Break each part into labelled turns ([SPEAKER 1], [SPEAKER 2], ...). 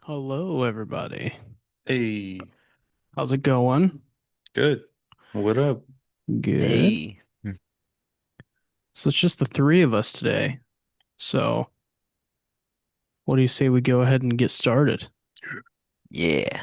[SPEAKER 1] Hello, everybody.
[SPEAKER 2] Hey,
[SPEAKER 1] How's it going?
[SPEAKER 2] good. What up?
[SPEAKER 1] Good.
[SPEAKER 3] Hey.
[SPEAKER 1] So it's just the three of us today. So what do you say we go ahead and get started?
[SPEAKER 3] Yeah.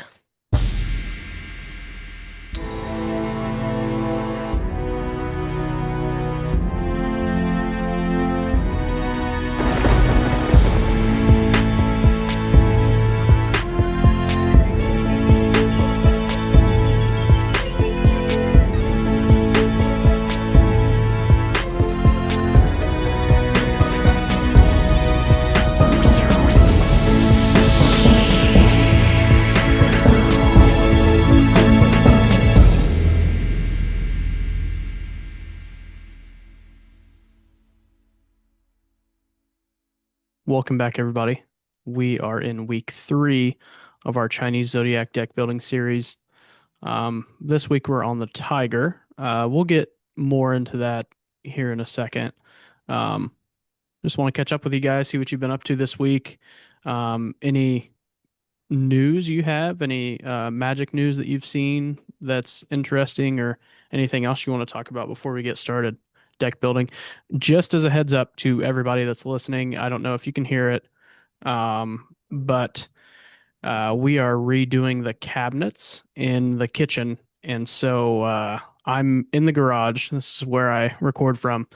[SPEAKER 1] Welcome back, everybody. We are in week three of our Chinese Zodiac deck building series. This week we're on the Tiger. We'll get more into that here in a second. Um, just want to catch up with you guys, see what you've been up to this week. Any news you have? Any magic news that you've seen that's interesting, or anything else you want to talk about before we get started? Deck building. Just as a heads up to everybody that's listening, I don't know if you can hear it, but we are redoing the cabinets in the kitchen. And so I'm in the garage. This is where I record from.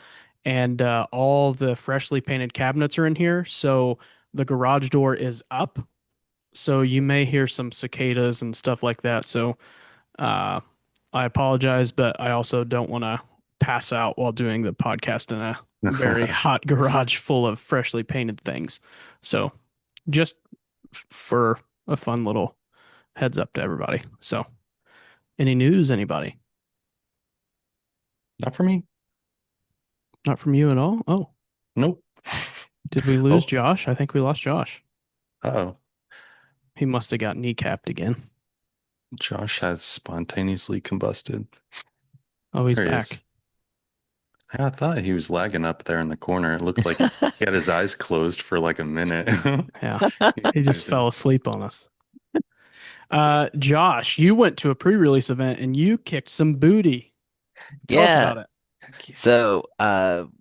[SPEAKER 1] And all the freshly painted cabinets are in here. So the garage door is up, so you may hear some cicadas and stuff like that. So uh, I apologize, but I also don't want to pass out while doing the podcast in a very hot garage full of freshly painted things. So just for a fun little heads up to everybody. So any news, anybody?
[SPEAKER 2] Not for me.
[SPEAKER 1] Not from you at all? Oh,
[SPEAKER 2] Nope.
[SPEAKER 1] did we lose
[SPEAKER 2] Oh,
[SPEAKER 1] Josh? I think we lost Josh.
[SPEAKER 2] oh.
[SPEAKER 1] He must have got kneecapped again.
[SPEAKER 2] Josh has spontaneously combusted.
[SPEAKER 1] Oh, he's
[SPEAKER 2] There he is.
[SPEAKER 1] back.
[SPEAKER 2] Yeah, I thought he was lagging up there in the corner. It looked like he had his eyes closed for like a minute.
[SPEAKER 1] Yeah. He just fell asleep on us. Josh, you went to a pre-release event and you kicked some booty. Tell us
[SPEAKER 3] Yeah.
[SPEAKER 1] about it.
[SPEAKER 2] Heck yeah.
[SPEAKER 3] So,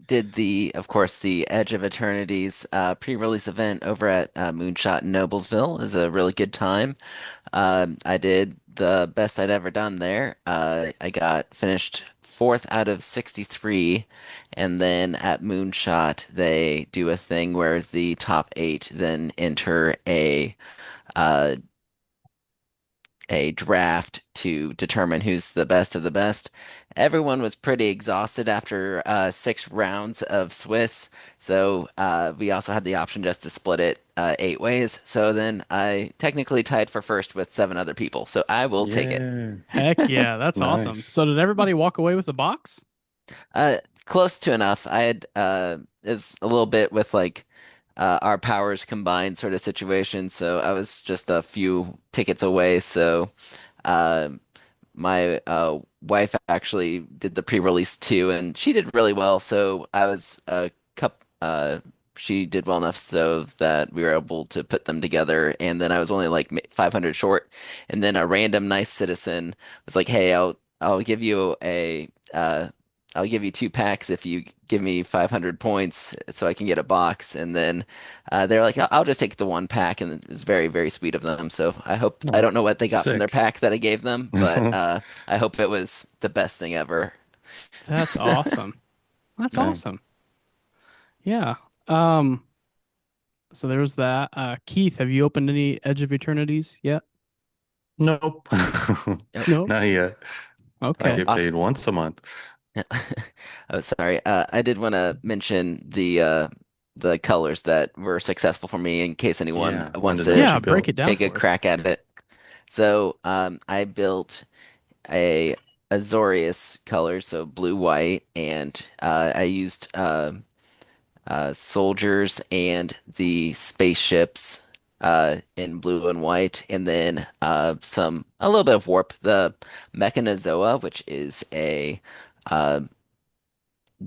[SPEAKER 3] did of course, the Edge of Eternity's pre-release event over at Moonshot in Noblesville. Is a really good time. I did the best I'd ever done there. I got finished fourth out of 63, and then at Moonshot they do a thing where the top eight then enter uh, a draft to determine who's the best of the best. Everyone was pretty exhausted after 6 rounds of Swiss, so we also had the option just to split it 8 ways. So then I technically tied for first with 7 other people, so I will take it.
[SPEAKER 2] Yeah.
[SPEAKER 1] Heck yeah, that's awesome.
[SPEAKER 2] Nice.
[SPEAKER 1] So did everybody walk away with the box?
[SPEAKER 3] Close to enough. I had is a little bit with like our powers combined sort of situation, so I was just a few tickets away. So. Uh, my wife actually did the pre-release too, and she did really well. So I was a cup. She did well enough so that we were able to put them together. And then I was only like 500 short. And then a random nice citizen was like, "Hey, I'll give you I'll give you 2 packs if you give me 500 points so I can get a box." And then they're like, "I'll just take the 1 pack." And it was very, very sweet of them. So I
[SPEAKER 2] Oh,
[SPEAKER 3] don't know what they got from their
[SPEAKER 2] sick.
[SPEAKER 3] pack that I gave them, but I hope it was the best thing ever.
[SPEAKER 1] That's awesome. That's
[SPEAKER 2] Dang.
[SPEAKER 1] awesome. Yeah. Um, so there was that. Keith, have you opened any Edge of Eternities yet?
[SPEAKER 2] Nope.
[SPEAKER 3] Yep.
[SPEAKER 1] No.
[SPEAKER 2] Not yet. I
[SPEAKER 1] Okay.
[SPEAKER 2] get paid
[SPEAKER 3] Awesome.
[SPEAKER 2] once a month.
[SPEAKER 3] Oh, sorry. I did want to mention the colors that were successful for me in case anyone
[SPEAKER 2] Yeah, wanted
[SPEAKER 3] wants
[SPEAKER 2] to know what
[SPEAKER 3] to
[SPEAKER 1] Yeah,
[SPEAKER 2] you
[SPEAKER 1] break
[SPEAKER 2] built.
[SPEAKER 1] it down
[SPEAKER 3] take a
[SPEAKER 1] for us.
[SPEAKER 3] crack at it. So I built a Azorius color, so blue, white, and I used soldiers and the spaceships in blue and white, and then a little bit of warp. The Mechanozoa, which is a uh,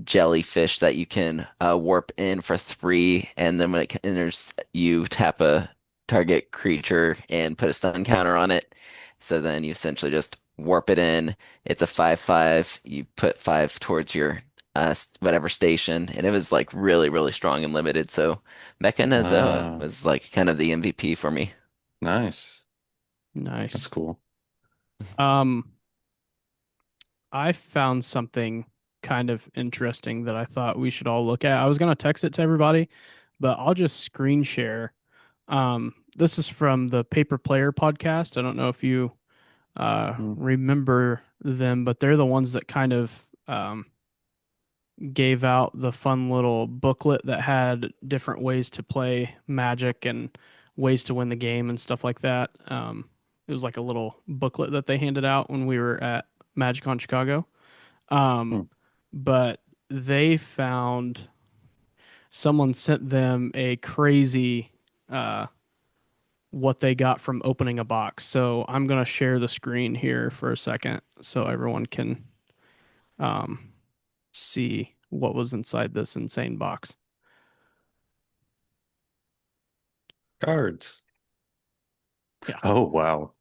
[SPEAKER 3] jellyfish that you can warp in for 3, and then when it enters, you tap a target creature and put a stun counter on it. So then you essentially just warp it in. It's a 5/5. You put five towards your whatever station, and it was like really, really strong and limited. So Mecha Nazoa
[SPEAKER 2] Ah,
[SPEAKER 3] was like kind of the MVP for me.
[SPEAKER 2] nice. That's
[SPEAKER 1] Nice.
[SPEAKER 2] cool.
[SPEAKER 1] Um, I found something kind of interesting that I thought we should all look at. I was gonna text it to everybody, but I'll just screen share. This is from the Paper Player podcast. I don't know if you
[SPEAKER 2] Mm,
[SPEAKER 1] remember them, but they're the ones that kind of gave out the fun little booklet that had different ways to play Magic and ways to win the game and stuff like that. It was like a little booklet that they handed out when we were at MagicCon Chicago. Um,
[SPEAKER 2] mm.
[SPEAKER 1] but they found someone sent them a crazy uh, what they got from opening a box. So I'm gonna share the screen here for a second so everyone can um, see what was inside this insane box.
[SPEAKER 2] Cards.
[SPEAKER 1] Yeah.
[SPEAKER 2] Oh, wow.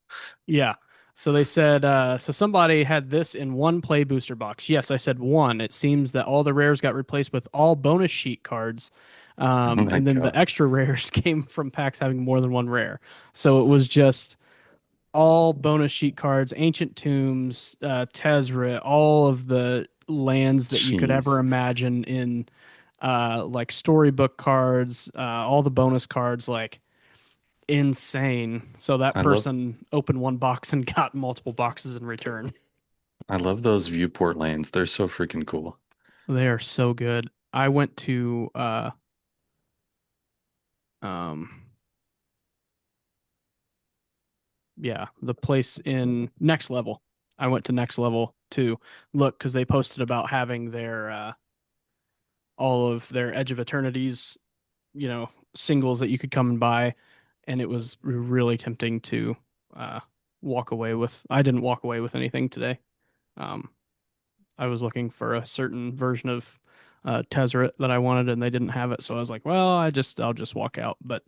[SPEAKER 1] Yeah. So they said, so somebody had this in one play booster box. Yes, I said one. It seems that all the rares got replaced with all bonus sheet cards.
[SPEAKER 2] Oh my
[SPEAKER 1] And then the
[SPEAKER 2] God.
[SPEAKER 1] extra rares came from packs having more than one rare. So it was just all bonus sheet cards, Ancient Tombs, Tezzeret, all of the lands that you could ever
[SPEAKER 2] Jeez.
[SPEAKER 1] imagine in like storybook cards, all the bonus cards, like insane. So that
[SPEAKER 2] I love
[SPEAKER 1] person opened one box and got multiple boxes in return.
[SPEAKER 2] I love those viewport lanes. They're so freaking cool.
[SPEAKER 1] They are so good. I went to um yeah, the place in Next Level. I went to Next Level to look because they posted about having their all of their Edge of Eternities, singles that you could come and buy, and it was really tempting to uh walk away with. I didn't walk away with anything today. Um I was looking for a certain version of Tezzeret that I wanted, and they didn't have it. So I was like, well, I'll just walk out. But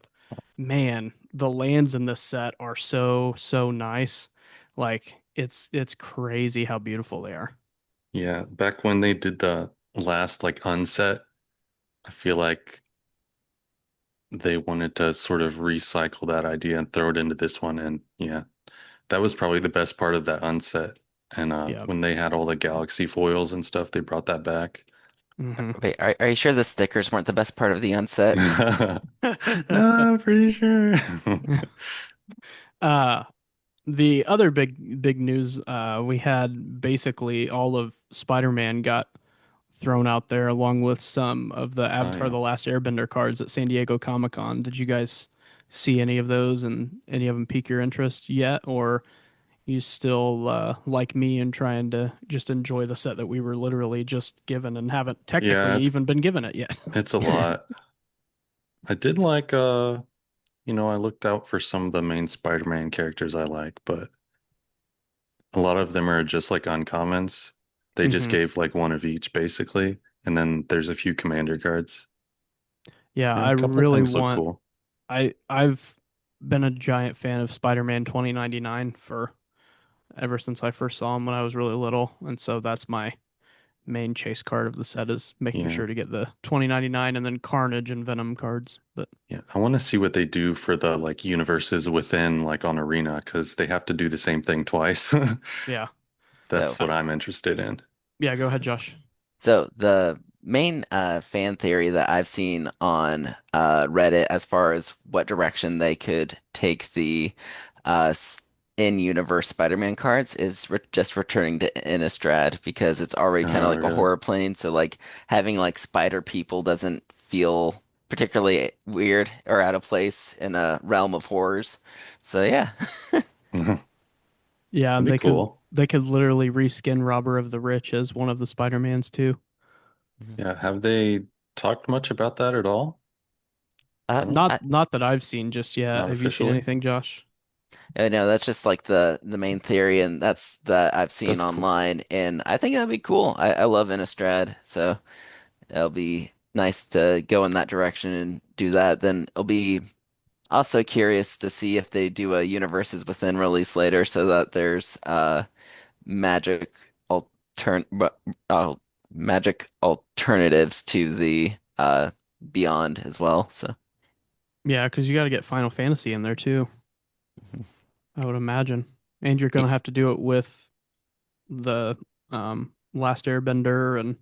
[SPEAKER 1] man, the lands in this set are so nice. Like it's crazy how beautiful they are.
[SPEAKER 2] Yeah, back when they did the last like unset, I feel like they wanted to sort of recycle that idea and throw it into this one. And yeah, that was probably the best part of that unset. And
[SPEAKER 1] Yeah.
[SPEAKER 2] when they had all the galaxy foils and stuff, they brought that back.
[SPEAKER 1] Hmm.
[SPEAKER 3] Wait, are you sure the stickers weren't the best part of the unset?
[SPEAKER 2] No, I'm pretty sure.
[SPEAKER 1] uh the other big news, we had basically all of Spider-Man got thrown out there along with some of the
[SPEAKER 2] Oh
[SPEAKER 1] Avatar:
[SPEAKER 2] yeah.
[SPEAKER 1] The Last Airbender cards at San Diego Comic-Con. Did you guys see any of those and any of them pique your interest yet, or you still like me and trying to just enjoy the set that we were literally just given and haven't technically
[SPEAKER 2] Yeah,
[SPEAKER 1] even been given it yet?
[SPEAKER 2] it's a lot. I did like I looked out for some of the main Spider-Man characters I like, but a lot of them are just like uncommons. They just
[SPEAKER 1] Hmm.
[SPEAKER 2] gave like one of each basically, and then there's a few commander cards.
[SPEAKER 1] Yeah,
[SPEAKER 2] Yeah,
[SPEAKER 1] I
[SPEAKER 2] a couple
[SPEAKER 1] really
[SPEAKER 2] things look
[SPEAKER 1] want.
[SPEAKER 2] cool.
[SPEAKER 1] I've been a giant fan of Spider-Man 2099 for ever since I first saw him when I was really little, and so that's my main chase card of the set is making
[SPEAKER 2] Yeah.
[SPEAKER 1] sure to get the 2099 and then Carnage and Venom cards. But
[SPEAKER 2] Yeah, I want to see what they do for the like universes within like on Arena because they have to do the same thing twice.
[SPEAKER 1] yeah,
[SPEAKER 2] That's
[SPEAKER 3] So,
[SPEAKER 2] what I'm interested in.
[SPEAKER 1] yeah. Go ahead, Josh.
[SPEAKER 3] so the main fan theory that I've seen on Reddit as far as what direction they could take the in-universe Spider-Man cards is re just returning to Innistrad because it's already kind of
[SPEAKER 2] Oh,
[SPEAKER 3] like a
[SPEAKER 2] really?
[SPEAKER 3] horror plane. So like having like spider people doesn't feel particularly weird or out of place in a realm of horrors. So yeah.
[SPEAKER 2] That'd
[SPEAKER 1] Yeah, and
[SPEAKER 2] be cool.
[SPEAKER 1] they could literally reskin Robber of the Rich as one of the Spider-Mans too.
[SPEAKER 2] Yeah, have they talked much about that at all? I don't,
[SPEAKER 1] Not that I've seen just yet.
[SPEAKER 2] not
[SPEAKER 1] Have you seen
[SPEAKER 2] officially.
[SPEAKER 1] anything, Josh?
[SPEAKER 3] No, that's just like the main theory, and that's that I've seen
[SPEAKER 2] That's cool.
[SPEAKER 3] online, and I think that'd be cool. I love Innistrad, so it'll be nice to go in that direction and do that. Then it'll be Also curious to see if they do a universes within release later so that there's magic altern uh, magic alternatives to the Beyond as well. So
[SPEAKER 1] Yeah, because you got to get Final Fantasy in there too, I would imagine. And you're
[SPEAKER 3] y-
[SPEAKER 1] gonna have to do it with the Last Airbender and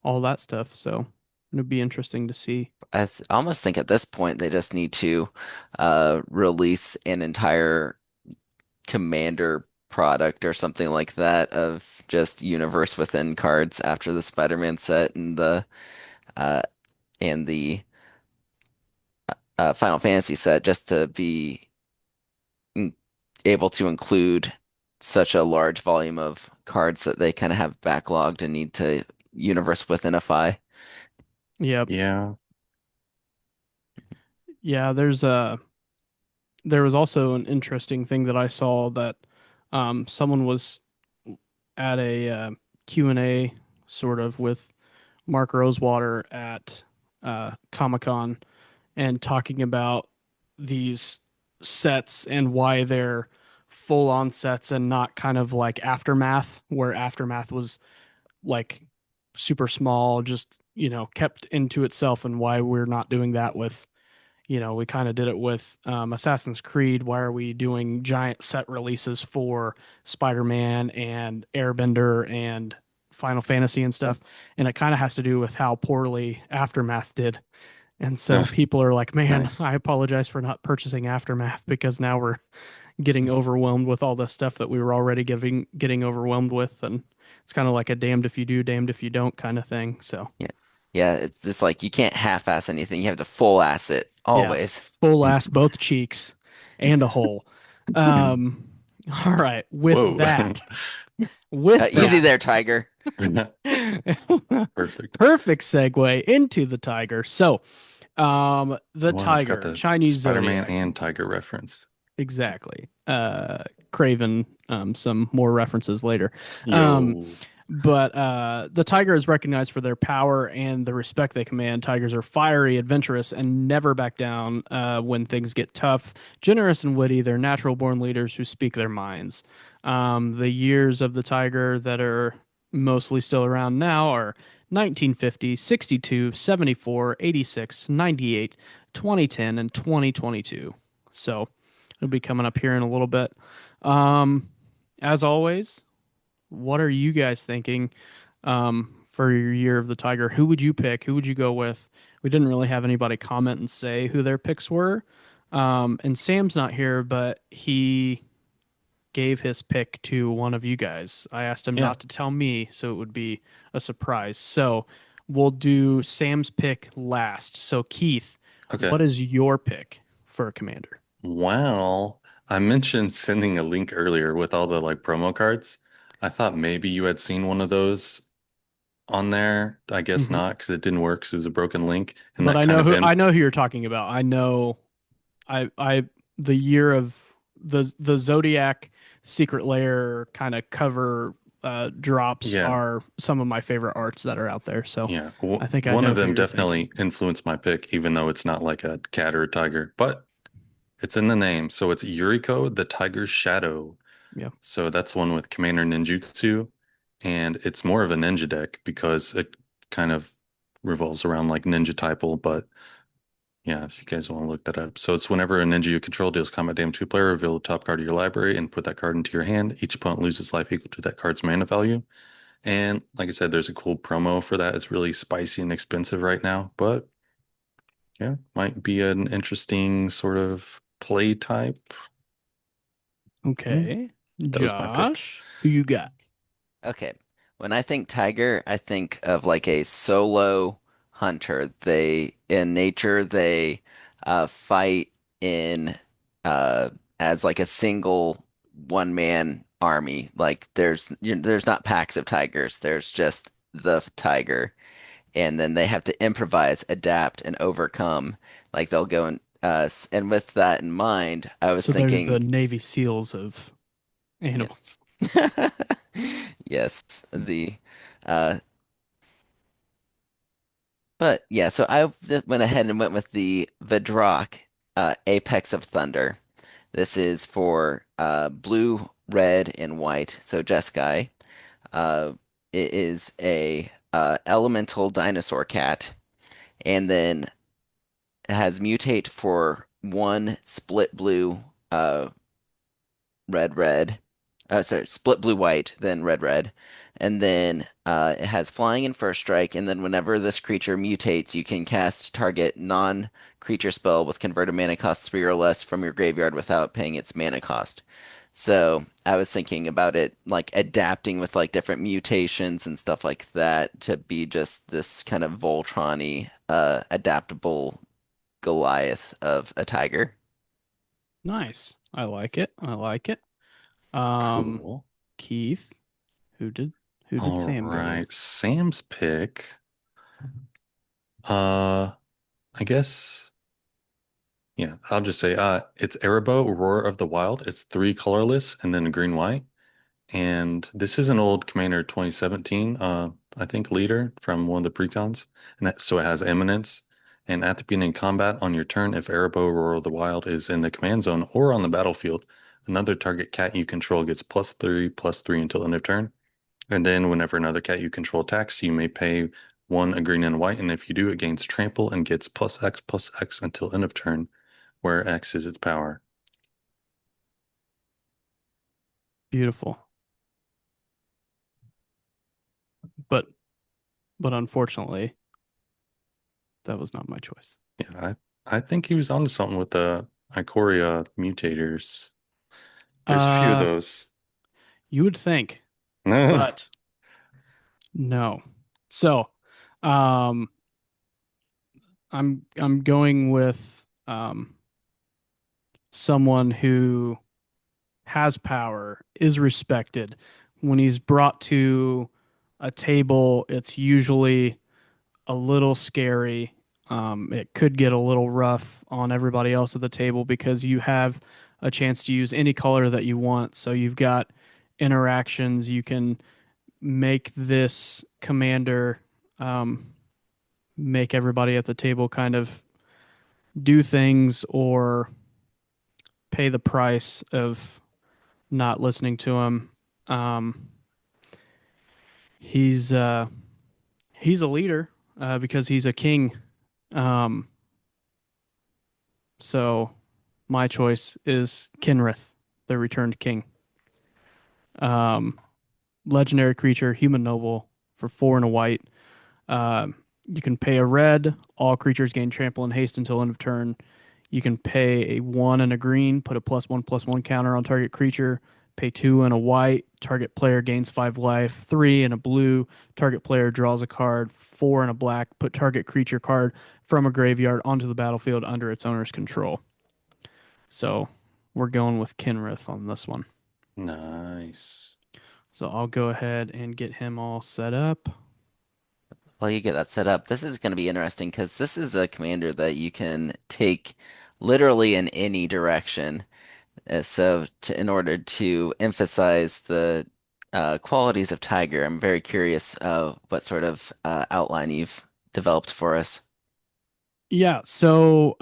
[SPEAKER 1] all that stuff. So it'd be interesting to see.
[SPEAKER 3] I th almost think at this point they just need to release an entire Commander product or something like that of just universe within cards after the Spider-Man set uh, and the Final Fantasy set just to be in- able to include such a large volume of cards that they kind of have backlogged and need to universe withinify.
[SPEAKER 1] Yep.
[SPEAKER 2] Yeah.
[SPEAKER 1] Yeah, there was also an interesting thing that I saw that someone was at a Q&A sort of with Mark Rosewater at Comic-Con and talking about these sets and why they're full on sets and not kind of like Aftermath, where Aftermath was like super small, just, kept into itself, and why we're not doing that with, we kind of did it with Assassin's Creed. Why are we doing giant set releases for Spider-Man and Airbender and Final Fantasy and stuff? And it kind of has to do with how poorly Aftermath did. And so people are like, man,
[SPEAKER 2] Nice.
[SPEAKER 1] I apologize for not purchasing Aftermath because now we're getting overwhelmed with all this stuff that we were already getting overwhelmed with. And it's kind of like a damned if you do, damned if you don't kind of thing. So
[SPEAKER 3] Yeah. Yeah, it's just like you can't half-ass anything. You have to full-ass it
[SPEAKER 1] yeah,
[SPEAKER 3] always.
[SPEAKER 1] full ass, both cheeks and a hole. Um, all right.
[SPEAKER 2] Whoa.
[SPEAKER 1] With
[SPEAKER 3] Easy
[SPEAKER 1] that,
[SPEAKER 3] there, Tiger.
[SPEAKER 2] Perfect.
[SPEAKER 1] perfect segue into the tiger. So, the
[SPEAKER 2] Wow, got
[SPEAKER 1] tiger,
[SPEAKER 2] the
[SPEAKER 1] Chinese
[SPEAKER 2] Spider-Man
[SPEAKER 1] Zodiac.
[SPEAKER 2] and Tiger reference.
[SPEAKER 1] Exactly. Craven, some more references later. Um,
[SPEAKER 2] Yo.
[SPEAKER 1] but the tiger is recognized for their power and the respect they command. Tigers are fiery, adventurous, and never back down when things get tough. Generous and witty, they're natural born leaders who speak their minds. The years of the tiger that are mostly still around now are 1950, 62, 74, 86, 98, 2010, and 2022. So it'll be coming up here in a little bit. Um, as always, what are you guys thinking for your year of the Tiger? Who would you pick? Who would you go with? We didn't really have anybody comment and say who their picks were. And Sam's not here, but he gave his pick to one of you guys. I asked him
[SPEAKER 2] Yeah.
[SPEAKER 1] not to tell me, so it would be a surprise. So we'll do Sam's pick last. So, Keith,
[SPEAKER 2] Okay.
[SPEAKER 1] what is your pick for a commander?
[SPEAKER 2] Well, I mentioned sending a link earlier with all the like promo cards. I thought maybe you had seen one of those on there. I guess
[SPEAKER 1] Hmm.
[SPEAKER 2] not because it didn't work. 'Cause it was a broken link, and
[SPEAKER 1] But
[SPEAKER 2] that kind of
[SPEAKER 1] I
[SPEAKER 2] in.
[SPEAKER 1] know who you're talking about. I know I the year of the Zodiac Secret Lair kind of cover drops
[SPEAKER 2] Yeah,
[SPEAKER 1] are some of my favorite arts that are out there. So
[SPEAKER 2] yeah.
[SPEAKER 1] I think I
[SPEAKER 2] One
[SPEAKER 1] know
[SPEAKER 2] of
[SPEAKER 1] who
[SPEAKER 2] them
[SPEAKER 1] you're thinking.
[SPEAKER 2] definitely influenced my pick, even though it's not like a cat or a tiger, but it's in the name. So it's Yuriko, the Tiger's Shadow.
[SPEAKER 1] Yeah.
[SPEAKER 2] So that's one with Commander Ninjutsu, and it's more of a ninja deck because it kind of revolves around like ninja typal, but yeah, if you guys want to look that up. So it's whenever a ninja you control deals combat damage to a player, reveal the top card of your library and put that card into your hand. Each opponent loses life equal to that card's mana value. And like I said, there's a cool promo for that. It's really spicy and expensive right now, but yeah, might be an interesting sort of play type. Yeah,
[SPEAKER 1] Okay.
[SPEAKER 2] that was my pick.
[SPEAKER 1] Josh, who you got?
[SPEAKER 3] Okay. When I think tiger, I think of like a solo hunter. In nature, they fight in uh, as like a single one-man army. Like there's not packs of tigers. There's just the tiger, and then they have to improvise, adapt, and overcome. Like they'll go and with that in mind, I was
[SPEAKER 1] So they're the
[SPEAKER 3] thinking,
[SPEAKER 1] Navy SEALs of
[SPEAKER 3] yes.
[SPEAKER 1] animals.
[SPEAKER 3] Yes, the uh but yeah, so went ahead and went with the Vidrock Apex of Thunder. This is for blue, red, and white. So Jeskai. Uh, it is a elemental dinosaur cat, and then it has mutate for one split blue, red, red. Sorry, split blue, white, then red, red. And then it has flying and first strike. And then whenever this creature mutates, you can cast target non-creature spell with converted mana cost 3 or less from your graveyard without paying its mana cost. So I was thinking about it like adapting with like different mutations and stuff like that to be just this kind of Voltron-y, adaptable Goliath of a tiger.
[SPEAKER 1] Nice. I like it. I like it. Um,
[SPEAKER 2] Cool.
[SPEAKER 1] Keith, who did who did
[SPEAKER 2] All
[SPEAKER 1] Sam go
[SPEAKER 2] right.
[SPEAKER 1] with?
[SPEAKER 2] Sam's pick. Uh, I guess, yeah, I'll just say it's Erebo, Roar of the Wild. It's three colorless and then a green white. And this is an old Commander 2017, I think leader from one of the precons. And so it has Eminence. And at the beginning of combat on your turn, if Erebo, Roar of the Wild is in the command zone or on the battlefield, another target cat you control gets +3/+3 until end of turn. And then whenever another cat you control attacks, you may pay one a green and a white. And if you do, it gains trample and gets +X/+X until end of turn, where X is its power.
[SPEAKER 1] Beautiful. But unfortunately, that was not my choice.
[SPEAKER 2] Yeah, I think he was onto something with the Ikoria mutators. There's a few of
[SPEAKER 1] Uh,
[SPEAKER 2] those.
[SPEAKER 1] you would think,
[SPEAKER 2] No.
[SPEAKER 1] but no. So, um, I'm going with someone who has power, is respected. When he's brought to a table, it's usually a little scary. It could get a little rough on everybody else at the table because you have a chance to use any color that you want. So you've got interactions. You can make this commander make everybody at the table kind of do things or pay the price of not listening to him. Um, he's uh, he's a leader because he's a king. Um, so my choice is Kinrith, the Returned King. Um, Legendary creature, human noble for four and a white. Um, you can pay a red. All creatures gain trample and haste until end of turn. You can pay a one and a green, put a +1/+1 counter on target creature. Pay two and a white. Target player gains 5 life. Three and a blue. Target player draws a card. Four and a black. Put target creature card from a graveyard onto the battlefield under its owner's control. So we're going with Kinrith on this one.
[SPEAKER 2] Nice.
[SPEAKER 1] So I'll go ahead and get him all set up.
[SPEAKER 3] While you get that set up, this is going to be interesting because this is a commander that you can take literally in any direction. In order to emphasize the qualities of Tiger, I'm very curious what sort of outline you've developed for us.
[SPEAKER 1] Yeah, so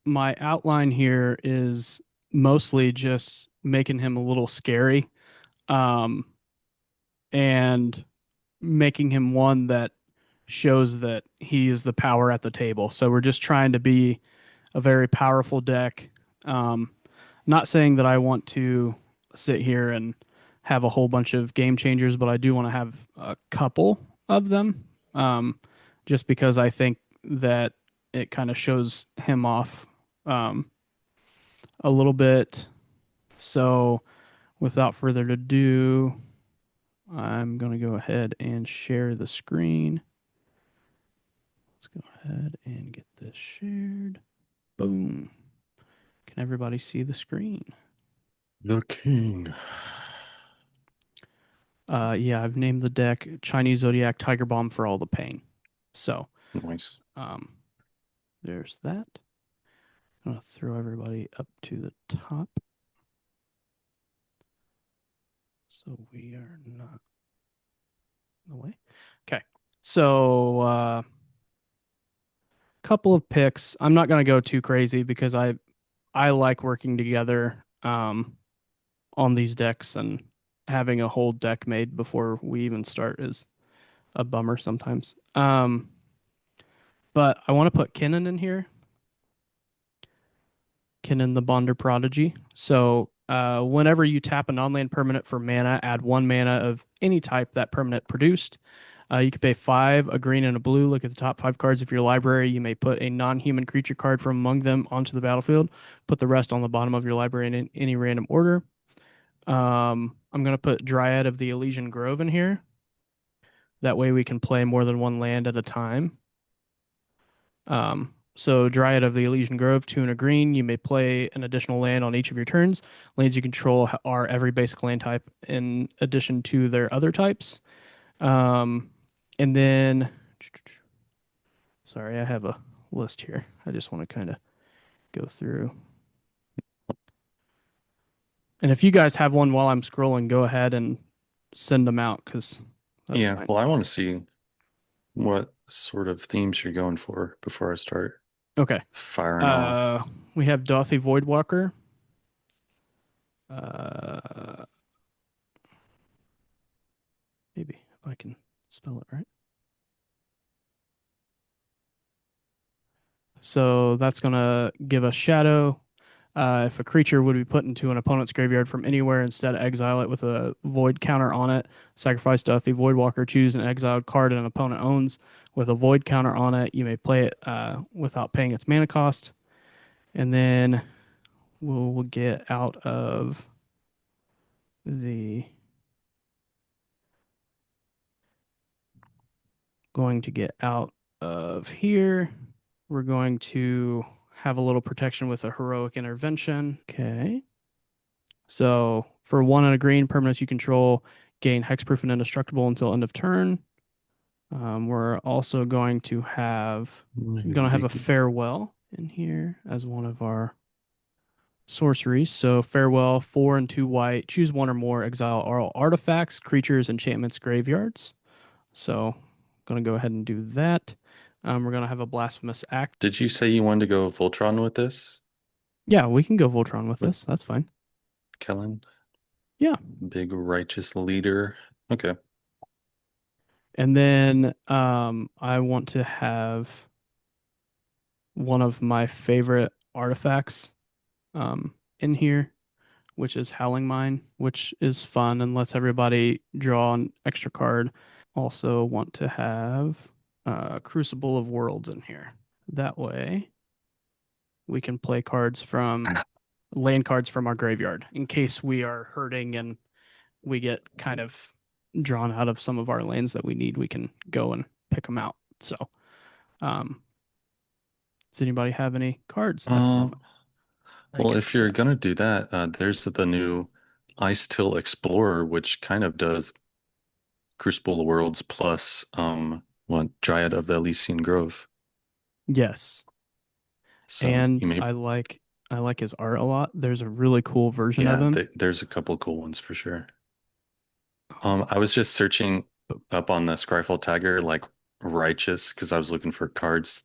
[SPEAKER 1] my outline here is mostly just making him a little scary, um, and making him one that shows that he is the power at the table. So we're just trying to be a very powerful deck. Um, Not saying that I want to sit here and have a whole bunch of game changers, but I do want to have a couple of them, just because I think that it kind of shows him off um, a little bit. So, without further ado, I'm going to go ahead and share the screen. Let's go ahead and get this shared. Boom. Can everybody see the screen?
[SPEAKER 2] The king.
[SPEAKER 1] Yeah, I've named the deck Chinese Zodiac Tiger Bomb for all the pain. So,
[SPEAKER 2] Nice.
[SPEAKER 1] um, there's that. I'm going to throw everybody up to the top so we are not in the way. Okay. So, couple of picks. I'm not gonna go too crazy because I like working together on these decks, and having a whole deck made before we even start is a bummer sometimes. But I want to put Kinnan in here. Kinnan the Bonder Prodigy. So whenever you tap a non-land permanent for mana, add 1 mana of any type that permanent produced. You can pay 5, a green and a blue. Look at the top 5 cards of your library. You may put a non-human creature card from among them onto the battlefield. Put the rest on the bottom of your library in any random order. I'm going to put Dryad of the Elysian Grove in here. That way we can play more than one land at a time. So Dryad of the Elysian Grove, 2 and a green. You may play an additional land on each of your turns. Lands you control are every basic land type in addition to their other types. And then, sorry, I have a list here. I just want to kind of go through. And if you guys have one while I'm scrolling, go ahead and send them out because that's
[SPEAKER 2] Yeah,
[SPEAKER 1] fine.
[SPEAKER 2] well, I want to see what sort of themes you're going for before I start
[SPEAKER 1] Okay.
[SPEAKER 2] firing off.
[SPEAKER 1] We have Dothy Voidwalker. Uh, maybe if I can spell it right. So that's gonna give us Shadow. If a creature would be put into an opponent's graveyard from anywhere, instead exile it with a void counter on it. Sacrifice Dothy Voidwalker. Choose an exiled card an opponent owns with a void counter on it. You may play it without paying its mana cost. And then we'll get out of the going to get out of here. We're going to have a little protection with a heroic intervention. Okay. So for 1 and a green, permanents you control gain hexproof and indestructible until end of turn. We're also going to have a farewell in here as one of our sorceries. So farewell, 4 and 2 white. Choose one or more exile all artifacts, creatures, enchantments, graveyards. So gonna go ahead and do that. We're gonna have a blasphemous act.
[SPEAKER 2] Did you say you wanted to go Voltron with this?
[SPEAKER 1] Yeah, we can go Voltron with
[SPEAKER 2] With
[SPEAKER 1] this. That's fine.
[SPEAKER 2] Kellen?
[SPEAKER 1] Yeah.
[SPEAKER 2] Big righteous leader. Okay.
[SPEAKER 1] And then I want to have one of my favorite artifacts in here, which is Howling Mine, which is fun and lets everybody draw an extra card. Also want to have Crucible of Worlds in here. That way we can play cards from land cards from our graveyard in case we are hurting and we get kind of drawn out of some of our lanes that we need. We can go and pick them out. So, um, does anybody have any cards at the
[SPEAKER 2] Uh,
[SPEAKER 1] moment? I
[SPEAKER 2] well,
[SPEAKER 1] can
[SPEAKER 2] if you're
[SPEAKER 1] show.
[SPEAKER 2] gonna do that, there's the new Ice Till Explorer, which kind of does Crucible of Worlds plus what Dryad of the Elysian Grove.
[SPEAKER 1] Yes,
[SPEAKER 2] So
[SPEAKER 1] and
[SPEAKER 2] you may,
[SPEAKER 1] I like his art a lot. There's a really cool version of
[SPEAKER 2] yeah,
[SPEAKER 1] him.
[SPEAKER 2] there's a couple cool ones for sure. I was just searching up on the Scryfall Tagger like righteous because I was looking for cards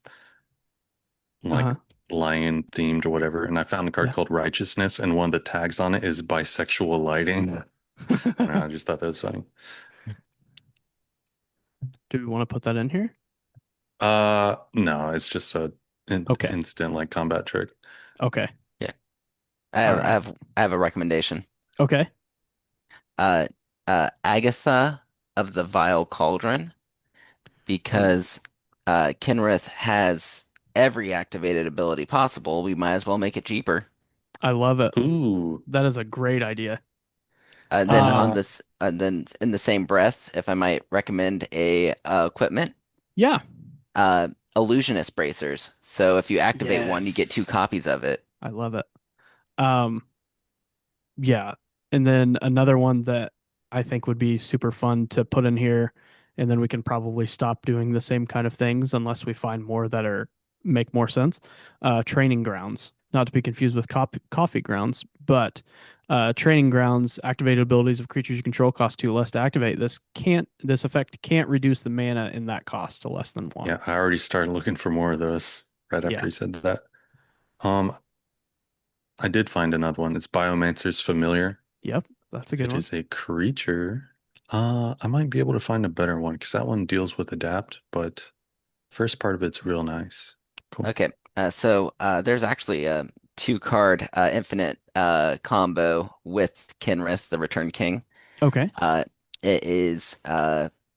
[SPEAKER 2] like
[SPEAKER 1] Uh-huh.
[SPEAKER 2] lion themed or whatever, and I found a card
[SPEAKER 1] Yeah.
[SPEAKER 2] called Righteousness, and one of the tags on it is bisexual lighting. I don't know, I just thought that was funny.
[SPEAKER 1] Do we want to put that in here?
[SPEAKER 2] No, it's just a an
[SPEAKER 1] Okay.
[SPEAKER 2] instant like combat trick.
[SPEAKER 1] Okay.
[SPEAKER 3] Yeah.
[SPEAKER 1] All
[SPEAKER 3] I
[SPEAKER 1] right.
[SPEAKER 3] have I have a recommendation.
[SPEAKER 1] Okay.
[SPEAKER 3] Uh Agatha of the Vile Cauldron,
[SPEAKER 1] Ooh,
[SPEAKER 3] because Kenrith has every activated ability possible. We might as well make it cheaper.
[SPEAKER 1] I love it.
[SPEAKER 2] Ooh,
[SPEAKER 1] That is a great idea.
[SPEAKER 3] Then on
[SPEAKER 1] Uh,
[SPEAKER 3] this, then in the same breath, if I might recommend a equipment,
[SPEAKER 1] yeah.
[SPEAKER 3] uh, illusionist bracers. So if you activate one, you get two
[SPEAKER 1] Yes.
[SPEAKER 3] copies of it.
[SPEAKER 1] I love it. Um, yeah. And then another one that I think would be super fun to put in here, and then we can probably stop doing the same kind of things unless we find more that are make more sense. Training grounds, not to be confused with coffee grounds, but training grounds, activated abilities of creatures you control cost 2 less to activate. This effect can't reduce the mana in that cost to less than 1.
[SPEAKER 2] yeah, I already started looking for more of those. right after
[SPEAKER 1] Yeah.
[SPEAKER 2] he said that. Um, I did find another one. It's Biomancer's Familiar.
[SPEAKER 1] Yep. That's a good
[SPEAKER 2] It
[SPEAKER 1] one.
[SPEAKER 2] is a creature. I might be able to find a better one because that one deals with adapt, but first part of it's real nice. Cool.
[SPEAKER 3] Okay, there's actually a two card infinite combo with Kenrith, the Return King.
[SPEAKER 1] Okay.
[SPEAKER 3] Uh, it is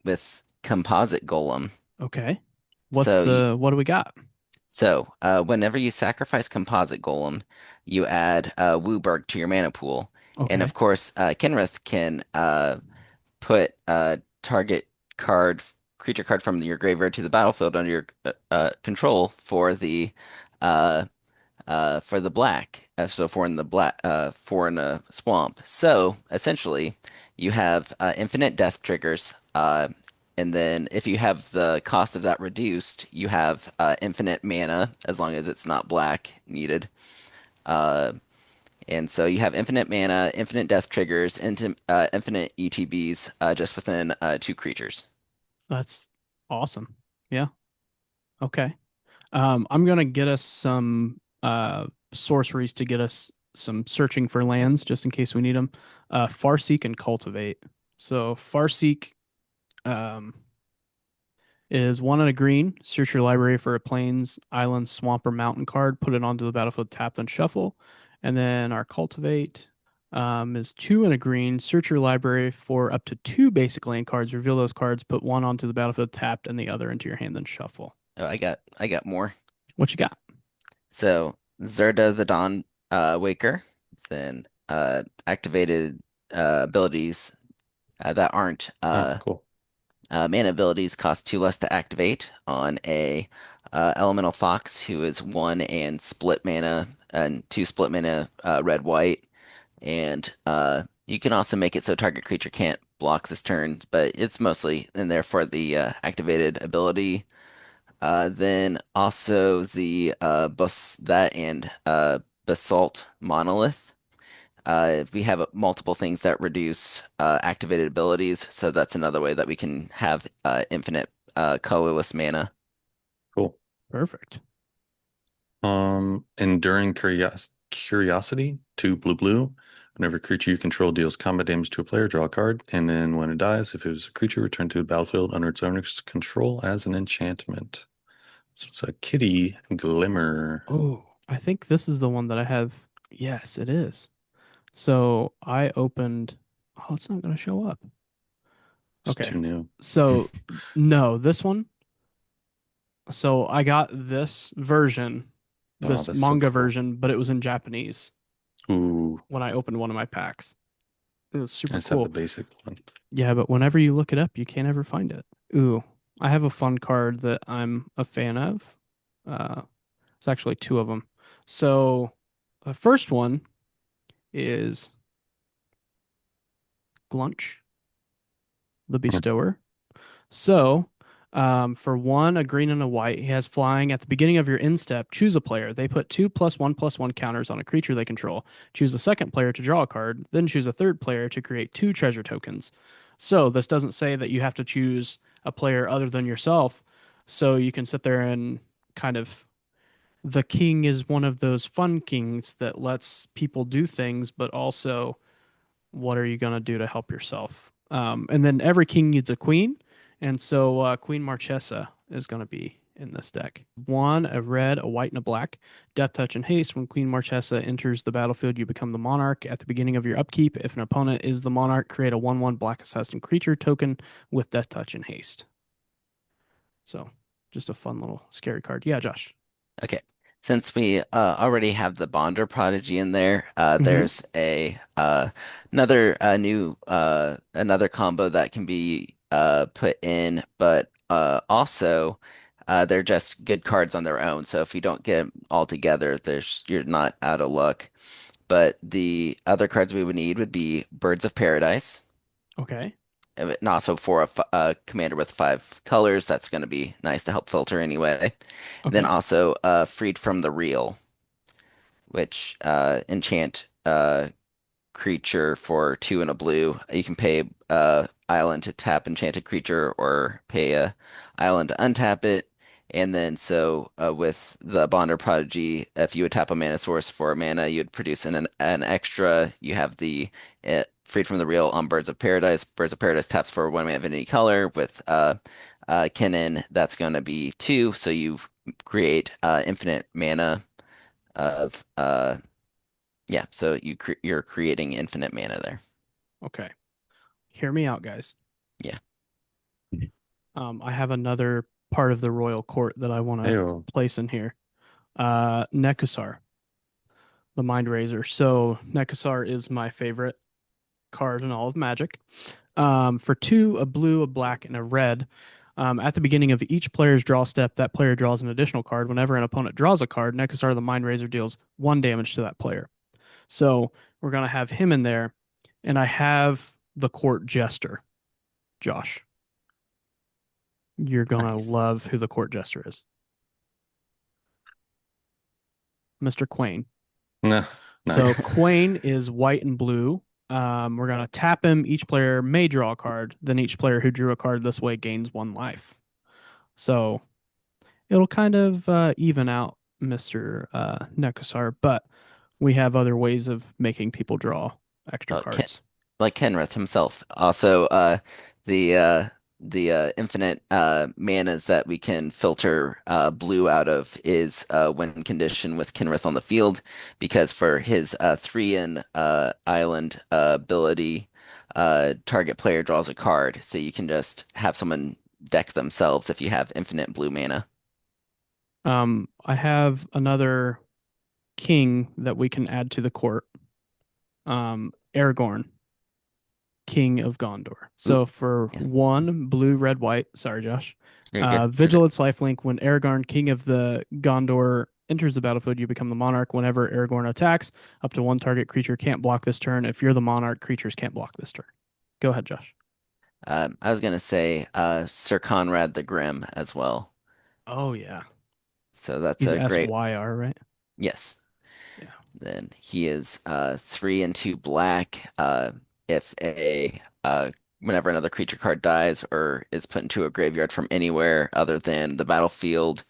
[SPEAKER 3] with Composite Golem.
[SPEAKER 1] Okay.
[SPEAKER 3] So you,
[SPEAKER 1] What do we got?
[SPEAKER 3] whenever you sacrifice Composite Golem, you add Wooburg to your mana pool, and of
[SPEAKER 1] Okay.
[SPEAKER 3] course, Kenrith can put target card creature card from your graveyard to the battlefield under your control uh, for the black. So four in a swamp. So essentially, you have infinite death triggers. And then if you have the cost of that reduced, you have infinite mana as long as it's not black needed. Uh, and so you have infinite mana, infinite death triggers, infinite ETBs just within two creatures.
[SPEAKER 1] That's awesome. Yeah. Okay. I'm gonna get us some sorceries to get us some searching for lands just in case we need them. Farseek and Cultivate. So Farseek um is one and a green. Search your library for a plains, island, swamp, or mountain card. Put it onto the battlefield, tap, then shuffle. And then our Cultivate is two and a green. Search your library for up to two basic land cards. Reveal those cards. Put one onto the battlefield, tapped, and the other into your hand, then shuffle.
[SPEAKER 3] Oh, I got more.
[SPEAKER 1] What you got?
[SPEAKER 3] So Zerda the Dawn Waker, then activated abilities that aren't
[SPEAKER 2] Oh, cool.
[SPEAKER 3] mana abilities cost two less to activate on a elemental fox who is one and split mana and two split mana red white, and you can also make it so target creature can't block this turn, but it's mostly in there for the activated ability. Then also the bus that and basalt monolith. We have multiple things that reduce activated abilities, so that's another way that we can have infinite colorless mana.
[SPEAKER 2] Cool.
[SPEAKER 1] Perfect.
[SPEAKER 2] Enduring Curiosity, two blue blue. Whenever a creature you control deals combat damage to a player, draw a card, and then when it dies, if it was a creature, return to the battlefield under its owner's control as an enchantment. So it's a kitty glimmer.
[SPEAKER 1] Oh, I think this is the one that I have. Yes, it is. So I opened. Oh, it's not going to show up.
[SPEAKER 2] It's
[SPEAKER 1] Okay.
[SPEAKER 2] too new.
[SPEAKER 1] So no, this one. So I got this version,
[SPEAKER 2] Oh,
[SPEAKER 1] this
[SPEAKER 2] that's so
[SPEAKER 1] manga
[SPEAKER 2] cool.
[SPEAKER 1] version, but it was in Japanese
[SPEAKER 2] Ooh,
[SPEAKER 1] when I opened one of my packs. It was
[SPEAKER 2] I
[SPEAKER 1] super
[SPEAKER 2] just have the
[SPEAKER 1] cool.
[SPEAKER 2] basic one.
[SPEAKER 1] Yeah, but whenever you look it up, you can't ever find it. Ooh, I have a fun card that I'm a fan of. It's actually two of them. So the first one is Glunch, the Bestower. So, for one, a green and a white, he has flying. At the beginning of your instep, choose a player. They put 2+1/+1 counters on a creature they control. Choose a second player to draw a card, then choose a third player to create two treasure tokens. So, this doesn't say that you have to choose a player other than yourself. So, you can sit there and kind of. The king is one of those fun kings that lets people do things, but also what are you going to do to help yourself? And then every king needs a queen. And so Queen Marchesa is going to be in this deck. One, a red, a white, and a black. Death Touch and Haste. When Queen Marchesa enters the battlefield, you become the monarch. At the beginning of your upkeep, if an opponent is the monarch, create a 1/1 black assassin creature token with Death Touch and Haste. So just a fun little scary card. Yeah, Josh.
[SPEAKER 3] Okay. Since we already have the Bonder Prodigy in there,
[SPEAKER 1] Mm-hmm.
[SPEAKER 3] there's a another new another combo that can be put in, but also they're just good cards on their own. So if you don't get them all together, there's you're not out of luck. But the other cards we would need would be Birds of Paradise,
[SPEAKER 1] Okay.
[SPEAKER 3] and also for a commander with five colors. That's going to be nice to help filter anyway. Then
[SPEAKER 1] Okay.
[SPEAKER 3] also Freed from the Real, which enchant creature for two and a blue. You can pay island to tap enchanted creature or pay a island to untap it. And then so with the Bonder Prodigy, if you would tap a mana source for mana, you'd produce an extra. You have the Freed from the Real on Birds of Paradise. Birds of Paradise taps for one mana of any color. With Kinnan, that's going to be two. So you create infinite mana of yeah. So you're creating infinite mana there.
[SPEAKER 1] Okay. Hear me out, guys.
[SPEAKER 3] Yeah.
[SPEAKER 1] I have another part of the royal court that I want to
[SPEAKER 2] Ew.
[SPEAKER 1] place in here. Nekusar, the Mind Razor. So Nekusar is my favorite card in all of Magic. For two, a blue, a black, and a red. At the beginning of each player's draw step, that player draws an additional card. Whenever an opponent draws a card, Nekusar the Mind Razor deals one damage to that player. So we're gonna have him in there, and I have the Court Jester, Josh. You're gonna
[SPEAKER 3] Nice.
[SPEAKER 1] love who the Court Jester is, Mr. Quain.
[SPEAKER 2] Nah, nah.
[SPEAKER 1] So Quain is white and blue. We're gonna tap him. Each player may draw a card. Then each player who drew a card this way gains one life. So it'll kind of even out Mr. Nekusar, but we have other ways of making people draw extra
[SPEAKER 3] Oh,
[SPEAKER 1] cards.
[SPEAKER 3] like Kenrith himself. Also, the uh, the infinite manas that we can filter blue out of is when conditioned with Kenrith on the field, because for his 3 in island ability, target player draws a card, so you can just have someone deck themselves if you have infinite blue mana.
[SPEAKER 1] I have another king that we can add to the court. Aragorn, King of Gondor.
[SPEAKER 3] Ooh,
[SPEAKER 1] So for
[SPEAKER 3] yeah,
[SPEAKER 1] one, blue, red, white. Sorry, Josh.
[SPEAKER 3] very good.
[SPEAKER 1] Vigilance lifelink. When Aragorn, King of the Gondor, enters the battlefield, you become the monarch. Whenever Aragorn attacks, up to one target creature can't block this turn. If you're the monarch, creatures can't block this turn. Go ahead, Josh.
[SPEAKER 3] I was gonna say Sir Conrad the Grim as well.
[SPEAKER 1] Oh yeah,
[SPEAKER 3] So that's
[SPEAKER 1] he's
[SPEAKER 3] a great.
[SPEAKER 1] SYR, right?
[SPEAKER 3] Yes.
[SPEAKER 1] Yeah.
[SPEAKER 3] Then he is 3 and 2 black. If a whenever another creature card dies or is put into a graveyard from anywhere other than the battlefield,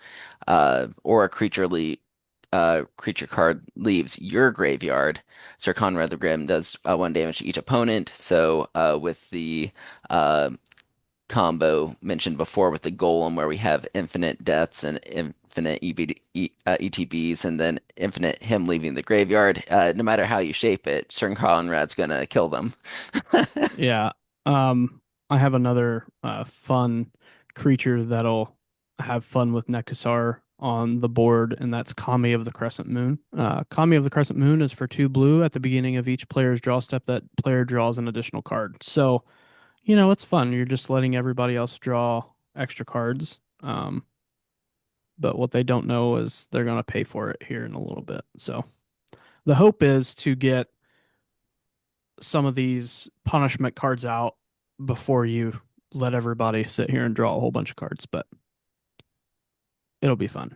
[SPEAKER 3] or a creature card leaves your graveyard, Sir Conrad the Grim does one damage to each opponent. So with the uh, combo mentioned before with the golem where we have infinite deaths and infinite ETBs and then infinite him leaving the graveyard. No matter how you shape it, Sir Conrad's gonna kill them.
[SPEAKER 1] Yeah. I have another fun creature that'll have fun with Nekusar on the board, and that's Kami of the Crescent Moon. Kami of the Crescent Moon is for two blue. At the beginning of each player's draw step, that player draws an additional card. So, it's fun. You're just letting everybody else draw extra cards. But what they don't know is they're going to pay for it here in a little bit. So the hope is to get some of these punishment cards out before you let everybody sit here and draw a whole bunch of cards, but it'll be fun.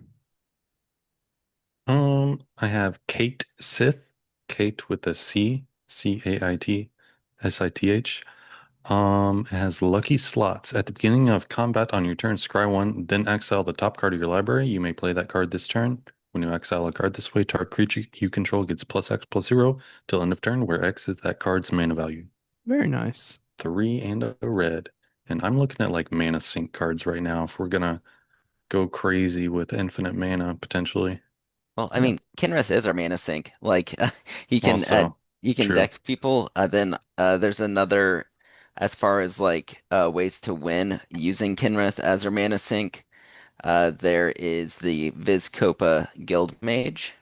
[SPEAKER 2] I have Kate Sith, Kate with a C, CaitSith. It has lucky slots. At the beginning of combat on your turn, scry one, then exile the top card of your library. You may play that card this turn. When you exile a card this way, target creature you control gets +X+0 till end of turn, where X is that card's mana value.
[SPEAKER 1] Very nice.
[SPEAKER 2] Three and a red. And I'm looking at like mana sink cards right now if we're gonna go crazy with infinite mana potentially.
[SPEAKER 3] Well, I
[SPEAKER 1] Yeah.
[SPEAKER 3] mean, Kinrith is our mana sink. Like he can
[SPEAKER 2] Also,
[SPEAKER 3] you can
[SPEAKER 2] true.
[SPEAKER 3] deck people. Then there's another as far as like ways to win using Kinrith as our mana sink. There is the Vizkopa Guild Mage,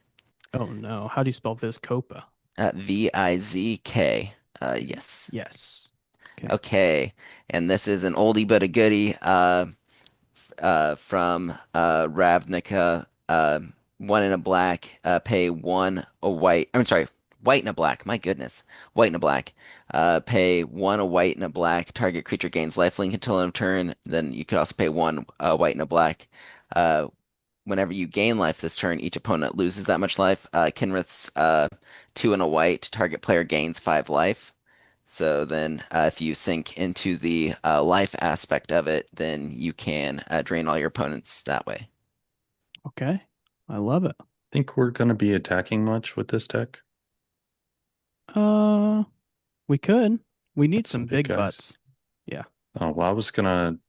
[SPEAKER 1] Oh no. How do you spell Vizcopa?
[SPEAKER 3] Vizk. Yes.
[SPEAKER 1] Yes. Okay.
[SPEAKER 3] Okay. And this is an oldie but a goodie from Ravnica. 1 and a black, pay one a white. I'm sorry, white and a black. My goodness. White and a black. Pay one a white and a black. Target creature gains lifelink until end of turn. Then you could also pay one white and a black. Uh, Whenever you gain life this turn, each opponent loses that much life. Kinrith's 2 and a white, target player gains 5 life. So then, if you sink into the life aspect of it, then you can drain all your opponents that way.
[SPEAKER 1] Okay. I love it.
[SPEAKER 2] Think we're gonna be attacking much with this deck?
[SPEAKER 1] Uh, we could. We need
[SPEAKER 2] Got some
[SPEAKER 1] some
[SPEAKER 2] big
[SPEAKER 1] big
[SPEAKER 2] guys.
[SPEAKER 1] butts. Yeah.
[SPEAKER 2] Oh, well, I was gonna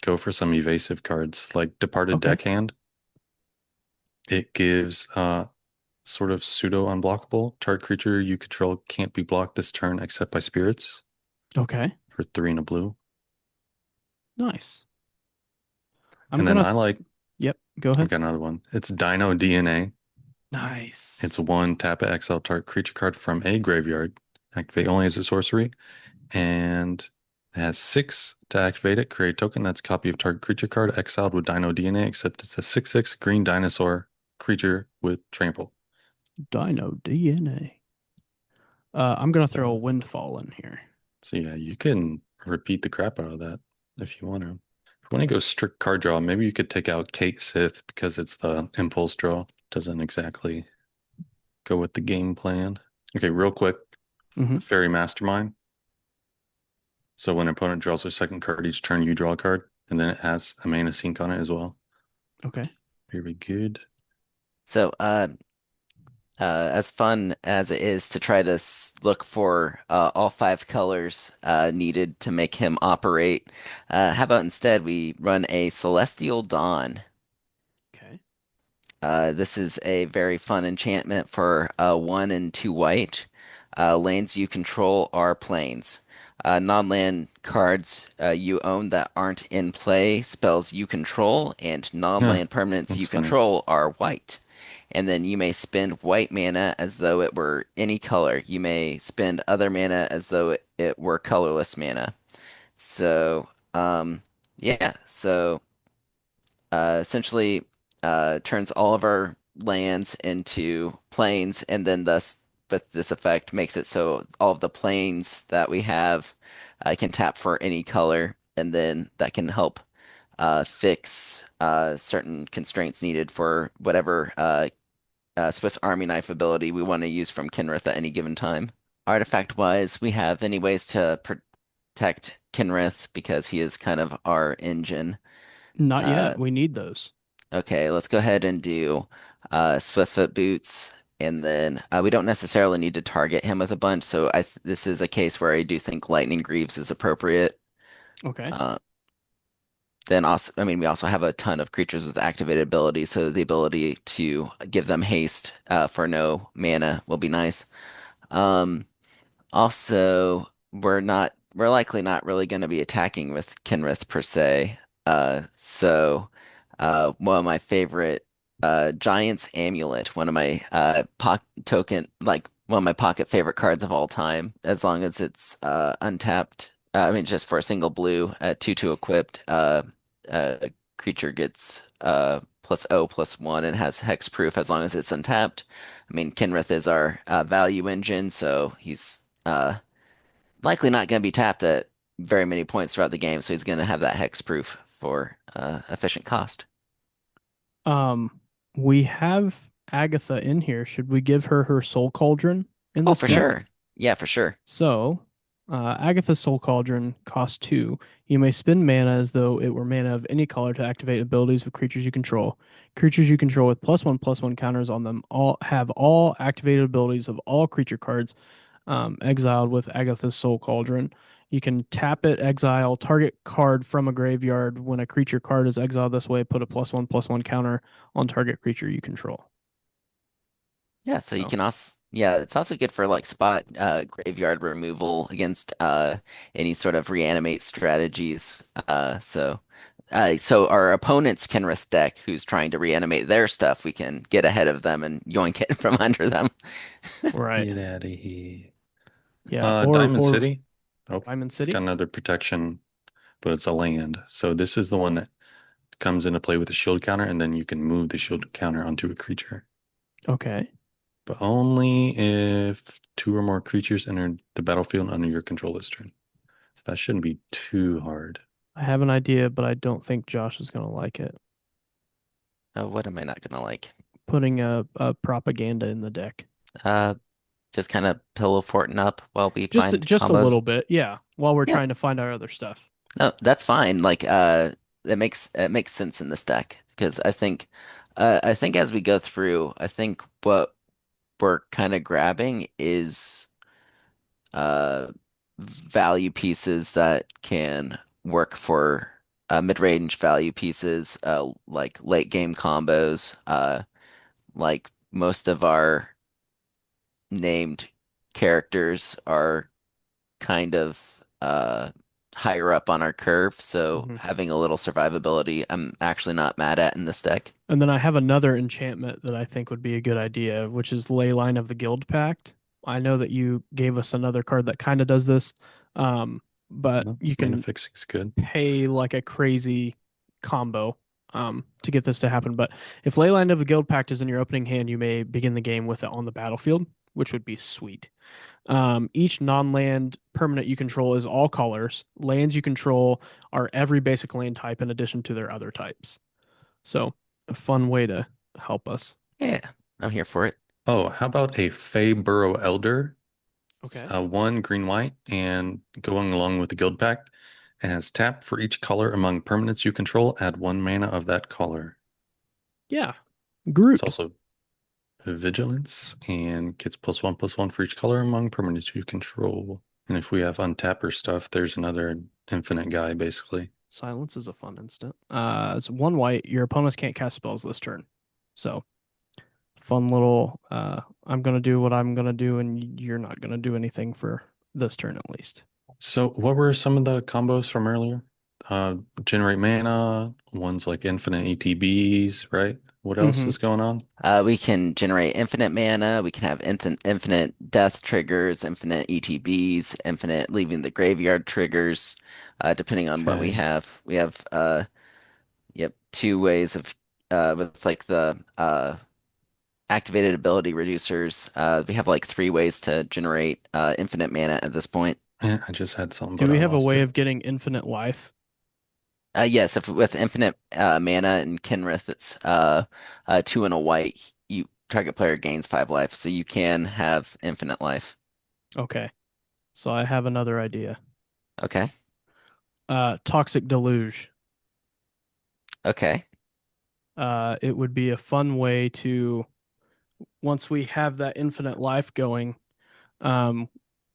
[SPEAKER 2] go for some evasive cards like Departed
[SPEAKER 1] Okay.
[SPEAKER 2] Deckhand. It gives sort of pseudo unblockable. Target creature you control can't be blocked this turn except by spirits
[SPEAKER 1] Okay.
[SPEAKER 2] for 3 and a blue.
[SPEAKER 1] Nice. I'm
[SPEAKER 2] And then
[SPEAKER 1] gonna
[SPEAKER 2] I like
[SPEAKER 1] yep, go
[SPEAKER 2] I've
[SPEAKER 1] ahead.
[SPEAKER 2] got another one. It's Dino DNA. It's
[SPEAKER 1] Nice.
[SPEAKER 2] one tap it, exile target creature card from a graveyard. Activate only as a sorcery. And it has 6 to activate it. Create a token that's a copy of target creature card exiled with Dino DNA, except it's a 6/6 green dinosaur creature with trample.
[SPEAKER 1] Dino DNA. I'm gonna throw a
[SPEAKER 2] So
[SPEAKER 1] windfall in here.
[SPEAKER 2] so yeah, you can repeat the crap out of that if you want to. If you want to go strict card draw, maybe you could take out Kate Sith because it's the impulse draw. Doesn't exactly go with the game plan. Okay, real quick,
[SPEAKER 1] Hmm.
[SPEAKER 2] Fairy Mastermind. So when an opponent draws their second card each turn, you draw a card, and then it has a mana sink on it as well.
[SPEAKER 1] Okay.
[SPEAKER 2] Very good.
[SPEAKER 3] So, as fun as it is to try to look for all 5 colors needed to make him operate, how about instead we run a Celestial Dawn?
[SPEAKER 1] Okay.
[SPEAKER 3] This is a very fun enchantment for 1 and 2 white. Lanes you control are planes. Non-land cards you own that aren't in play, spells you control, and
[SPEAKER 2] Huh,
[SPEAKER 3] non-land permanents
[SPEAKER 2] that's
[SPEAKER 3] you
[SPEAKER 2] funny.
[SPEAKER 3] control are white. And then you may spend white mana as though it were any color. You may spend other mana as though it were colorless mana. So, yeah, so essentially turns all of our lands into plains, and then thus, with this effect, makes it so all of the plains that we have can tap for any color, and then that can help fix certain constraints needed for whatever Swiss Army knife ability we want to use from Kinrith at any given time. Artifact wise, we have any ways to protect Kinrith because he is kind of our engine.
[SPEAKER 1] Not
[SPEAKER 3] Uh,
[SPEAKER 1] yet. We need those.
[SPEAKER 3] Okay, let's go ahead and do Swiftfoot boots, and then we don't necessarily need to target him with a bunch. So this is a case where I do think Lightning Greaves is appropriate.
[SPEAKER 1] Okay.
[SPEAKER 3] Uh, then also, I mean, we also have a ton of creatures with activated abilities, so the ability to give them haste for no mana will be nice. Um, Also, we're likely not really going to be attacking with Kenrith per se. One of my favorite Giant's Amulet, one of my one of my pocket favorite cards of all time, as long as it's untapped. I mean, just for a single blue at 2/2 equipped, uh, creature gets +0/+1 and has hexproof as long as it's untapped. I mean, Kenrith is our value engine, so he's likely not going to be tapped at very many points throughout the game, so he's going to have that hexproof for efficient cost.
[SPEAKER 1] Um, we have Agatha in here. Should we give her her Soul Cauldron in
[SPEAKER 3] Oh,
[SPEAKER 1] this
[SPEAKER 3] for
[SPEAKER 1] deck?
[SPEAKER 3] sure. Yeah, for sure.
[SPEAKER 1] So, Agatha's Soul Cauldron costs 2. You may spend mana as though it were mana of any color to activate abilities of creatures you control. Creatures you control with +1/+1 counters on them all have all activated abilities of all creature cards exiled with Agatha's Soul Cauldron. You can tap it, exile target card from a graveyard. When a creature card is exiled this way, put a +1/+1 counter on target creature you control.
[SPEAKER 3] Yeah, so you
[SPEAKER 1] So,
[SPEAKER 3] can also, yeah, it's also good for like spot graveyard removal against any sort of reanimate strategies. So our opponent's Kenrith deck, who's trying to reanimate their stuff, we can get ahead of them and yoink it from under them.
[SPEAKER 1] right.
[SPEAKER 2] Get out of here.
[SPEAKER 1] Yeah,
[SPEAKER 2] Diamond
[SPEAKER 1] or
[SPEAKER 2] City. Oh,
[SPEAKER 1] Diamond
[SPEAKER 2] got
[SPEAKER 1] City.
[SPEAKER 2] another protection, but it's a land. So this is the one that comes into play with a shield counter, and then you can move the shield counter onto a creature.
[SPEAKER 1] Okay.
[SPEAKER 2] But only if 2 or more creatures enter the battlefield under your control this turn. So that shouldn't be too hard.
[SPEAKER 1] I have an idea, but I don't think Josh is gonna like it.
[SPEAKER 3] What am I not gonna like?
[SPEAKER 1] Putting a propaganda in the deck.
[SPEAKER 3] Uh, just kind of pillow forting up while we
[SPEAKER 1] Just
[SPEAKER 3] find
[SPEAKER 1] just a little
[SPEAKER 3] combos.
[SPEAKER 1] bit, yeah, while we're
[SPEAKER 3] Yeah,
[SPEAKER 1] trying to find our other stuff.
[SPEAKER 3] no, that's fine. Like it makes sense in this deck because I think as we go through, I think what we're kind of grabbing is uh value pieces that can work for mid-range value pieces, like late game combos. Like most of our named characters are kind of higher up on our curve, so
[SPEAKER 1] Hmm.
[SPEAKER 3] having a little survivability, I'm actually not mad at in this deck.
[SPEAKER 1] And then I have another enchantment that I think would be a good idea, which is Leyline of the Guild Pact. I know that you gave us another card that kind of does this, but
[SPEAKER 2] No,
[SPEAKER 1] you
[SPEAKER 2] mana
[SPEAKER 1] can
[SPEAKER 2] fixing's good.
[SPEAKER 1] pay like a crazy combo to get this to happen. But if Leyline of the Guild Pact is in your opening hand, you may begin the game with it on the battlefield, which would be sweet. Each non-land permanent you control is all colors. Lands you control are every basic land type in addition to their other types. So a fun way to help us.
[SPEAKER 3] Yeah, I'm here for it.
[SPEAKER 2] Oh, how about a Fey Burrow Elder? It's,
[SPEAKER 1] Okay.
[SPEAKER 2] one green white, and going along with the Guild Pact, it has tap for each color among permanents you control. Add 1 mana of that color.
[SPEAKER 1] Yeah.
[SPEAKER 2] It's
[SPEAKER 1] Groot.
[SPEAKER 2] also vigilance and gets +1/+1 for each color among permanents you control. And if we have untapper stuff, there's another infinite guy basically.
[SPEAKER 1] Silence is a fun instant. It's one white. Your opponents can't cast spells this turn. So fun little I'm gonna do what I'm gonna do and you're not gonna do anything for this turn at least.
[SPEAKER 2] So what were some of the combos from earlier? Generate mana, ones like infinite ETBs, right? What else
[SPEAKER 1] Hmm.
[SPEAKER 2] is going on?
[SPEAKER 3] We can generate infinite mana. We can have infinite death triggers, infinite ETBs, infinite leaving the graveyard triggers, depending on what we
[SPEAKER 2] Okay.
[SPEAKER 3] have. We have yep, two ways of with like the activated ability reducers. We have like three ways to generate infinite mana at this point.
[SPEAKER 2] Yeah, I just had something,
[SPEAKER 1] Do
[SPEAKER 2] but
[SPEAKER 1] we
[SPEAKER 2] I
[SPEAKER 1] have a
[SPEAKER 2] lost
[SPEAKER 1] way
[SPEAKER 2] it.
[SPEAKER 1] of getting infinite life?
[SPEAKER 3] Yes, if with infinite mana and Kenrith, it's two and a white. You target player gains 5 life, so you can have infinite life.
[SPEAKER 1] Okay. So I have another idea.
[SPEAKER 3] Okay,
[SPEAKER 1] Toxic Deluge.
[SPEAKER 3] okay.
[SPEAKER 1] It would be a fun way to once we have that infinite life going, um,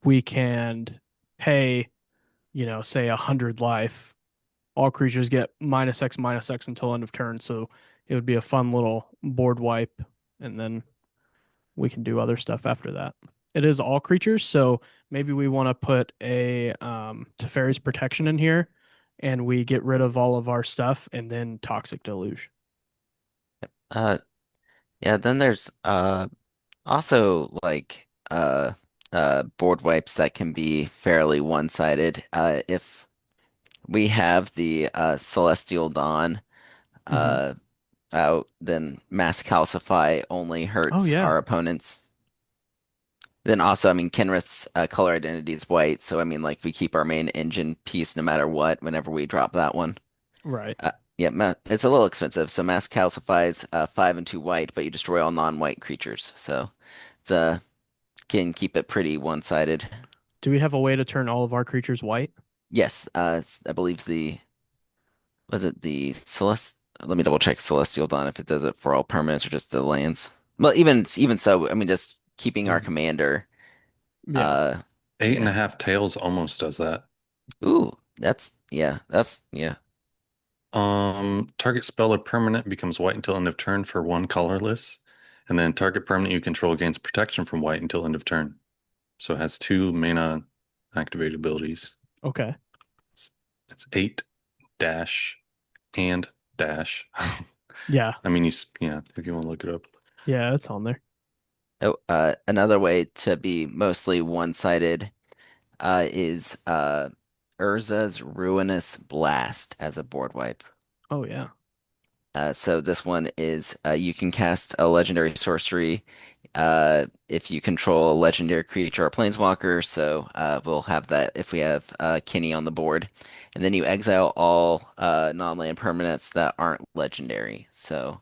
[SPEAKER 1] we can pay, say 100 life. All creatures get -X until end of turn. So it would be a fun little board wipe, and then we can do other stuff after that. It is all creatures, so maybe we want to put a Teferi's Protection in here, and we get rid of all of our stuff, and then Toxic Deluge.
[SPEAKER 3] Uh, yeah. Then there's also like board wipes that can be fairly one-sided. If we have the Celestial Dawn
[SPEAKER 1] Hmm.
[SPEAKER 3] uh out, then Mass Calcify only
[SPEAKER 1] Oh
[SPEAKER 3] hurts
[SPEAKER 1] yeah,
[SPEAKER 3] our opponents. Then also, I mean, Kenrith's color identity is white, so I mean, like we keep our main engine piece no matter what whenever we drop that one.
[SPEAKER 1] right.
[SPEAKER 3] Yeah, ma it's a little expensive. So Mass Calcifies 5 and 2 white, but you destroy all non-white creatures. So it's can keep it pretty one-sided.
[SPEAKER 1] Do we have a way to turn all of our creatures white?
[SPEAKER 3] Yes, I believe the was it the Celest. Let me double check Celestial Dawn if it does it for all permanents or just the lands. Well, even so, I mean, just keeping our
[SPEAKER 2] Mm.
[SPEAKER 3] commander.
[SPEAKER 1] Yeah.
[SPEAKER 3] Uh,
[SPEAKER 2] Eight and
[SPEAKER 3] yeah.
[SPEAKER 2] a half tails almost does that.
[SPEAKER 3] Ooh, that's yeah.
[SPEAKER 2] Target spell or permanent becomes white until end of turn for one colorless, and then target permanent you control gains protection from white until end of turn. So it has 2 mana activated abilities.
[SPEAKER 1] Okay.
[SPEAKER 2] It's, it's 8 dash and dash.
[SPEAKER 1] Yeah.
[SPEAKER 2] I mean, yeah, if you want to look it up.
[SPEAKER 1] Yeah, it's on there.
[SPEAKER 3] Oh, another way to be mostly one-sided is Urza's Ruinous Blast as a board wipe.
[SPEAKER 1] Oh yeah.
[SPEAKER 3] So this one is you can cast a legendary sorcery if you control a legendary creature or planeswalker. So we'll have that if we have Kenny on the board. And then you exile all non-land permanents that aren't legendary. So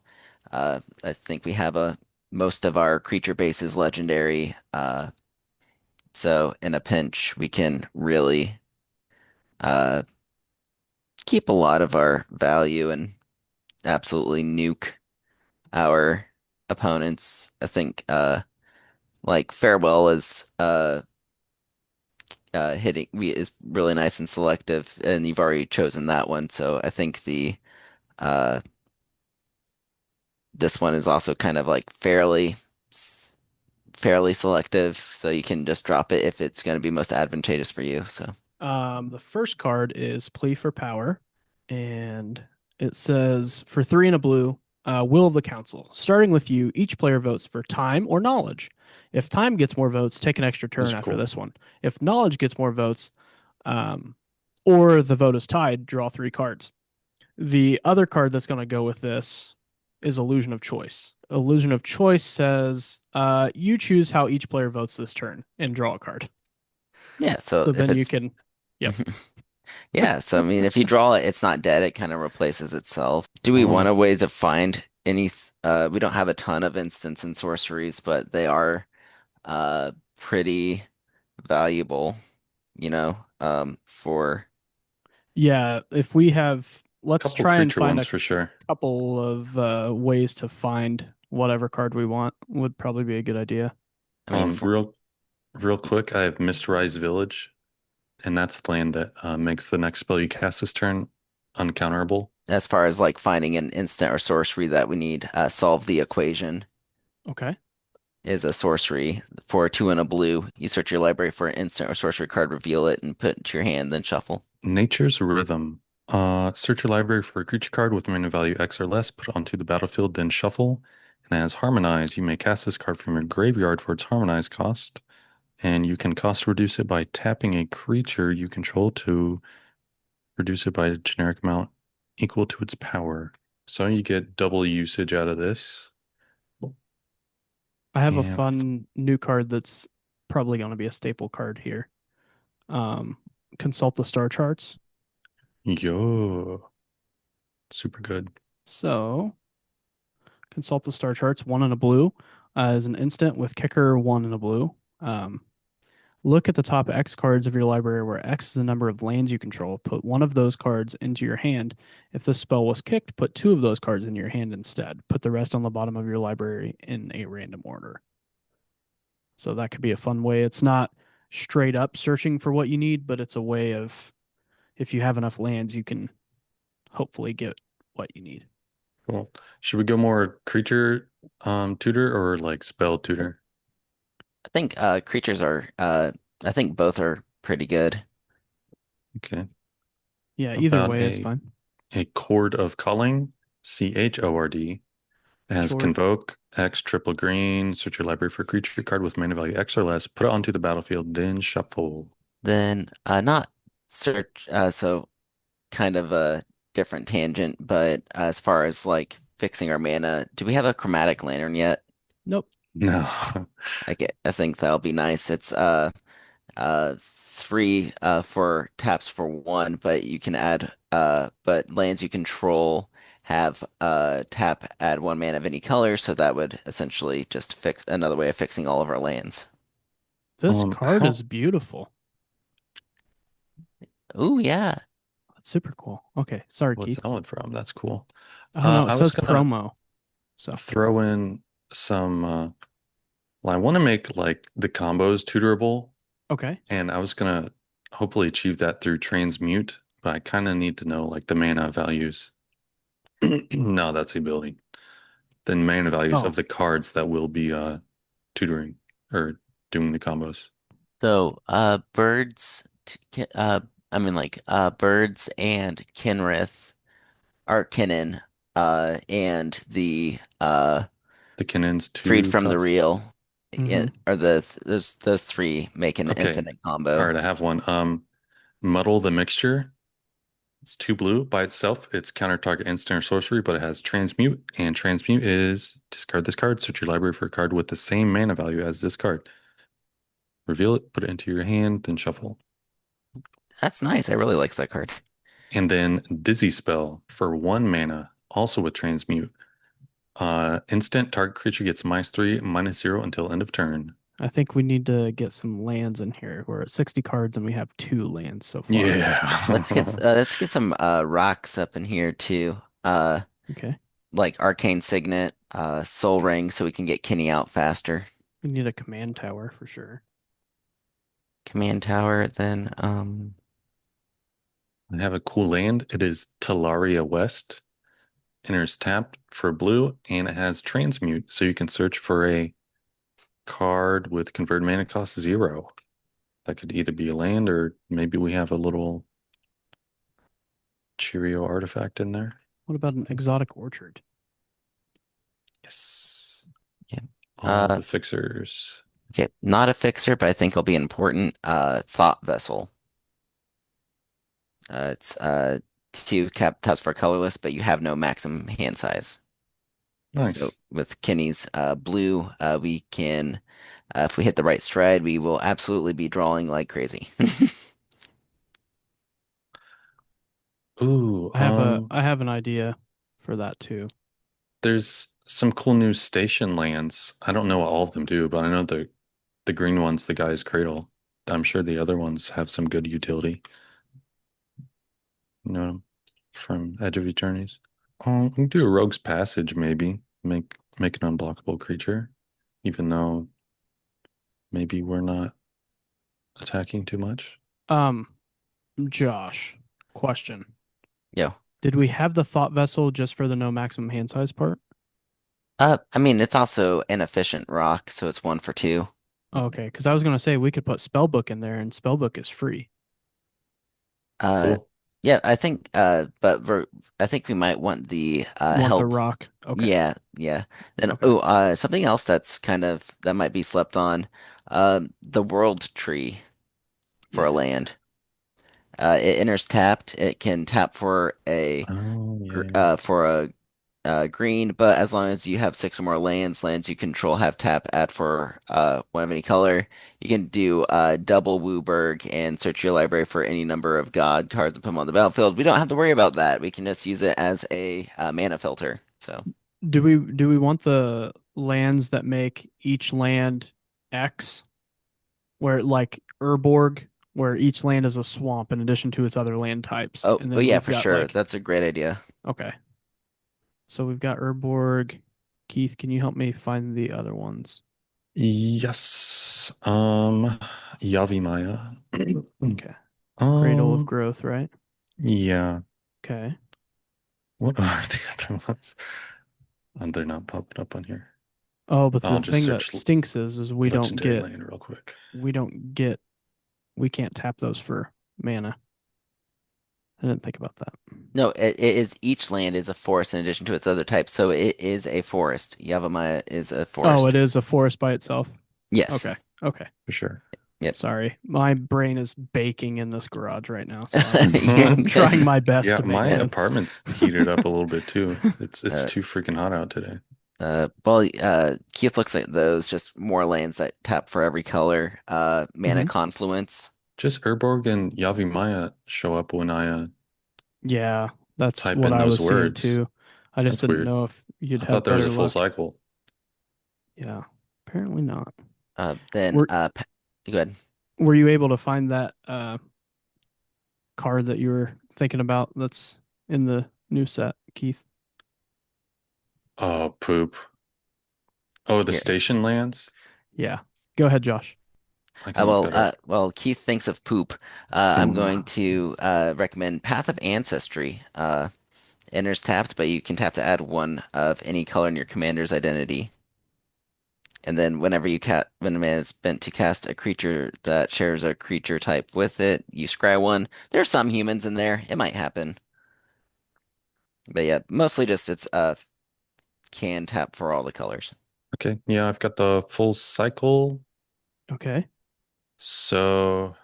[SPEAKER 3] I think we have a most of our creature base is legendary. So in a pinch, we can really uh, keep a lot of our value and absolutely nuke our opponents. I think like Farewell is really nice and selective, and you've already chosen that one. So I think the uh, this one is also kind of like fairly selective, so you can just drop it if it's going to be most advantageous for you. So
[SPEAKER 1] The first card is Plea for Power, and it says for three and a blue, Will of the Council. Starting with you, each player votes for time or knowledge. If time gets more votes, take an extra
[SPEAKER 2] Those
[SPEAKER 1] turn
[SPEAKER 2] are
[SPEAKER 1] after
[SPEAKER 2] cool.
[SPEAKER 1] this one. If knowledge gets more votes, um, or the vote is tied, draw three cards. The other card that's going to go with this is Illusion of Choice. Illusion of Choice says you choose how each player votes this turn and draw a card.
[SPEAKER 3] yeah, so
[SPEAKER 1] So
[SPEAKER 3] if
[SPEAKER 1] then you
[SPEAKER 3] it's
[SPEAKER 1] can, yep.
[SPEAKER 3] yeah, so I mean, if you draw it, it's not dead. It kind of replaces itself. Do we want
[SPEAKER 2] Um,
[SPEAKER 3] a way to find any? We don't have a ton of instants and sorceries, but they are pretty valuable, for
[SPEAKER 1] Yeah, if we have, let's
[SPEAKER 2] couple
[SPEAKER 1] try and
[SPEAKER 2] creature
[SPEAKER 1] find
[SPEAKER 2] ones
[SPEAKER 1] a
[SPEAKER 2] for sure.
[SPEAKER 1] couple of ways to find whatever card we want would probably be a good idea.
[SPEAKER 3] I mean,
[SPEAKER 2] Real quick, I have Mist Village, and that's the land that makes the next spell you cast this turn uncounterable.
[SPEAKER 3] as far as like finding an instant or sorcery that we need, solve the equation
[SPEAKER 1] Okay.
[SPEAKER 3] is a sorcery for a two and a blue. You search your library for an instant or sorcery card, reveal it, and put it to your hand, then shuffle.
[SPEAKER 2] Nature's Rhythm. Search your library for a creature card with mana value X or less, put it onto the battlefield, then shuffle. And as Harmonize, you may cast this card from your graveyard for its Harmonize cost. And you can cost reduce it by tapping a creature you control to reduce it by a generic amount equal to its power. So you get double usage out of this.
[SPEAKER 1] I have a
[SPEAKER 2] And
[SPEAKER 1] fun new card that's probably going to be a staple card here. Um, Consult the star charts.
[SPEAKER 2] yo, super good.
[SPEAKER 1] So, consult the star charts, one in a blue, is an instant with kicker one in a blue. Um, Look at the top X cards of your library where X is the number of lands you control. Put one of those cards into your hand. If the spell was kicked, put two of those cards in your hand instead. Put the rest on the bottom of your library in a random order. So that could be a fun way. It's not straight up searching for what you need, but it's a way of, if you have enough lands, you can hopefully get what you need.
[SPEAKER 2] Cool. Should we go more creature tutor or like spell tutor?
[SPEAKER 3] I think creatures are I think both are pretty good.
[SPEAKER 2] Okay.
[SPEAKER 1] Yeah, either
[SPEAKER 2] About
[SPEAKER 1] way is fine.
[SPEAKER 2] a chord of culling, Chord. It has
[SPEAKER 1] Short.
[SPEAKER 2] convoke X triple green. Search your library for a creature card with mana value X or less. Put it onto the battlefield, then shuffle.
[SPEAKER 3] Then not search so kind of a different tangent, but as far as like fixing our mana, do we have a chromatic lantern yet?
[SPEAKER 1] Nope.
[SPEAKER 2] No.
[SPEAKER 3] I think that'll be nice. It's three for taps for one, but you can add but lands you control have tap add one mana of any color, so that would essentially just fix another way of fixing all of our lands.
[SPEAKER 1] This card
[SPEAKER 2] How
[SPEAKER 1] is beautiful.
[SPEAKER 3] Oh yeah.
[SPEAKER 1] That's super cool. Okay. Sorry,
[SPEAKER 2] what's
[SPEAKER 1] Keith.
[SPEAKER 2] that one from? That's cool.
[SPEAKER 1] I don't know. It
[SPEAKER 2] I was
[SPEAKER 1] says
[SPEAKER 2] gonna
[SPEAKER 1] promo. So,
[SPEAKER 2] throw in some well, I want to make like the combos tutorable,
[SPEAKER 1] okay.
[SPEAKER 2] and I was gonna hopefully achieve that through transmute, but I kind of need to know like the mana values. No, that's the ability. The mana values of
[SPEAKER 1] Oh,
[SPEAKER 2] the cards that will be tutoring or doing the combos.
[SPEAKER 3] So, I mean, like, birds and Kinrith, or Kinnin, and the
[SPEAKER 2] The cannons
[SPEAKER 3] freed
[SPEAKER 2] two
[SPEAKER 3] from the
[SPEAKER 2] cost.
[SPEAKER 3] real,
[SPEAKER 1] mm-hmm.
[SPEAKER 3] are those three make an
[SPEAKER 2] Okay.
[SPEAKER 3] infinite
[SPEAKER 2] All
[SPEAKER 3] combo.
[SPEAKER 2] right, I have one. Muddle the Mixture. It's two blue by itself. It's counter target instant or sorcery, but it has transmute, and transmute is discard this card, search your library for a card with the same mana value as this card. Reveal it, put it into your hand, then shuffle.
[SPEAKER 3] That's nice. I really like that card.
[SPEAKER 2] And then Dizzy Spell for one mana, also with transmute. Instant target creature gets -3, -0 until end of turn.
[SPEAKER 1] I think we need to get some lands in here. We're at 60 cards and we have two lands so far.
[SPEAKER 2] Yeah.
[SPEAKER 3] Let's get some rocks up in here too.
[SPEAKER 1] Okay.
[SPEAKER 3] Like Arcane Signet, Soul Ring, so we can get Kenny out faster.
[SPEAKER 1] We need a command tower for sure.
[SPEAKER 3] Command Tower, then
[SPEAKER 2] I have a cool land. It is Talaria West. Enters tapped for blue, and it has transmute, so you can search for a card with convert mana cost 0. That could either be a land or maybe we have a little Cheerio artifact in there.
[SPEAKER 1] What about an exotic orchard?
[SPEAKER 2] Yes.
[SPEAKER 3] yeah.
[SPEAKER 2] All
[SPEAKER 3] Uh,
[SPEAKER 2] the fixers.
[SPEAKER 3] okay, not a fixer, but I think it'll be important. Thought Vessel. It's two cap taps for colorless, but you have no maximum hand size. So
[SPEAKER 2] Nice.
[SPEAKER 3] with Kenny's blue, we can, if we hit the right stride, we will absolutely be drawing like crazy.
[SPEAKER 2] Ooh,
[SPEAKER 1] I have an idea for that too.
[SPEAKER 2] there's some cool new station lands. I don't know what all of them do, but I know the green one's the guy's cradle. I'm sure the other ones have some good utility. You know, from Edge of Eternities. We can do a Rogue's Passage, maybe. Make an unblockable creature, even though maybe we're not attacking too much.
[SPEAKER 1] Um, Josh, question.
[SPEAKER 3] Yo.
[SPEAKER 1] Did we have the thought vessel just for the no maximum hand size part?
[SPEAKER 3] I mean, it's also an efficient rock, so it's 1 for 2.
[SPEAKER 1] Okay, because I was gonna say we could put spellbook in there and spellbook is free.
[SPEAKER 3] Uh,
[SPEAKER 2] Cool.
[SPEAKER 3] yeah, I think, I think we might want the
[SPEAKER 1] Want the
[SPEAKER 3] help.
[SPEAKER 1] rock? Okay.
[SPEAKER 3] Yeah, yeah. Then,
[SPEAKER 1] Okay.
[SPEAKER 3] something else that's kind of that might be slept on, the World Tree for a
[SPEAKER 1] Yeah.
[SPEAKER 3] land. It enters tapped. It can tap for
[SPEAKER 2] Oh,
[SPEAKER 3] a green, but as long as you have 6 or more lands you control have tap, add for one of any color. You can do double Wooburg and search your library for any number of God cards and put them on the battlefield. We don't have to worry about that. We can just use it as a mana filter. So,
[SPEAKER 1] Do we want the lands that make each land X, where like Urborg, where each land is a swamp in addition to its other land types, and
[SPEAKER 3] oh
[SPEAKER 1] then
[SPEAKER 3] yeah,
[SPEAKER 1] we've
[SPEAKER 3] for
[SPEAKER 1] got
[SPEAKER 3] sure.
[SPEAKER 1] like
[SPEAKER 3] That's a great idea.
[SPEAKER 1] okay, so we've got Urborg. Keith, can you help me find the other ones?
[SPEAKER 2] yes. Yavi Maya.
[SPEAKER 1] Okay, Cradle of
[SPEAKER 2] Um,
[SPEAKER 1] Growth, right?
[SPEAKER 2] yeah.
[SPEAKER 1] Okay.
[SPEAKER 2] What are the other ones? They're not popping up on here.
[SPEAKER 1] Oh, but the
[SPEAKER 2] I'll just
[SPEAKER 1] thing that
[SPEAKER 2] search
[SPEAKER 1] stinks is
[SPEAKER 2] legendary land real quick.
[SPEAKER 1] we don't get we can't tap those for mana. I didn't think about that.
[SPEAKER 3] No, it is each land is a forest in addition to its other types, so it is a forest. Yavimaya is a
[SPEAKER 1] Oh, it
[SPEAKER 3] forest.
[SPEAKER 1] is a forest by itself.
[SPEAKER 3] Yes.
[SPEAKER 1] Okay. Okay.
[SPEAKER 2] For sure.
[SPEAKER 3] Yep.
[SPEAKER 1] Sorry. My brain is baking in this garage right now, so
[SPEAKER 3] You're
[SPEAKER 1] I'm trying
[SPEAKER 3] good.
[SPEAKER 1] my best
[SPEAKER 2] Yeah,
[SPEAKER 1] to make
[SPEAKER 2] my
[SPEAKER 1] sense.
[SPEAKER 2] apartment's heated up a little bit too. It's
[SPEAKER 3] Uh,
[SPEAKER 2] too freaking hot out today.
[SPEAKER 3] Keith looks at those, just more lands that tap for every color. Mana
[SPEAKER 1] Hmm.
[SPEAKER 3] Confluence.
[SPEAKER 2] Just Urborg and Yavi Maya show up when I
[SPEAKER 1] Yeah, that's
[SPEAKER 2] type
[SPEAKER 1] what
[SPEAKER 2] in
[SPEAKER 1] I
[SPEAKER 2] those
[SPEAKER 1] was seeing
[SPEAKER 2] words.
[SPEAKER 1] too. I just
[SPEAKER 2] That's
[SPEAKER 1] didn't
[SPEAKER 2] weird.
[SPEAKER 1] know if you'd
[SPEAKER 2] I thought
[SPEAKER 1] have
[SPEAKER 2] there was
[SPEAKER 1] better
[SPEAKER 2] a full
[SPEAKER 1] luck.
[SPEAKER 2] cycle.
[SPEAKER 1] Yeah, apparently not.
[SPEAKER 3] Then
[SPEAKER 1] Were
[SPEAKER 3] good.
[SPEAKER 1] were you able to find that card that you were thinking about that's in the new set, Keith?
[SPEAKER 2] Oh, poop. Oh, the
[SPEAKER 3] Here.
[SPEAKER 2] station lands?
[SPEAKER 1] Yeah. Go ahead, Josh.
[SPEAKER 2] I can look that up.
[SPEAKER 3] Well, Keith thinks of poop. I'm
[SPEAKER 2] Ooh.
[SPEAKER 3] going to recommend Path of Ancestry. Enters tapped, but you can tap to add one of any color in your commander's identity. And then when a mana is spent to cast a creature that shares a creature type with it, you scry one. There's some humans in there. It might happen. But yeah, mostly just it's can tap for all the colors.
[SPEAKER 2] Okay, yeah, I've got the full cycle.
[SPEAKER 1] Okay.
[SPEAKER 2] So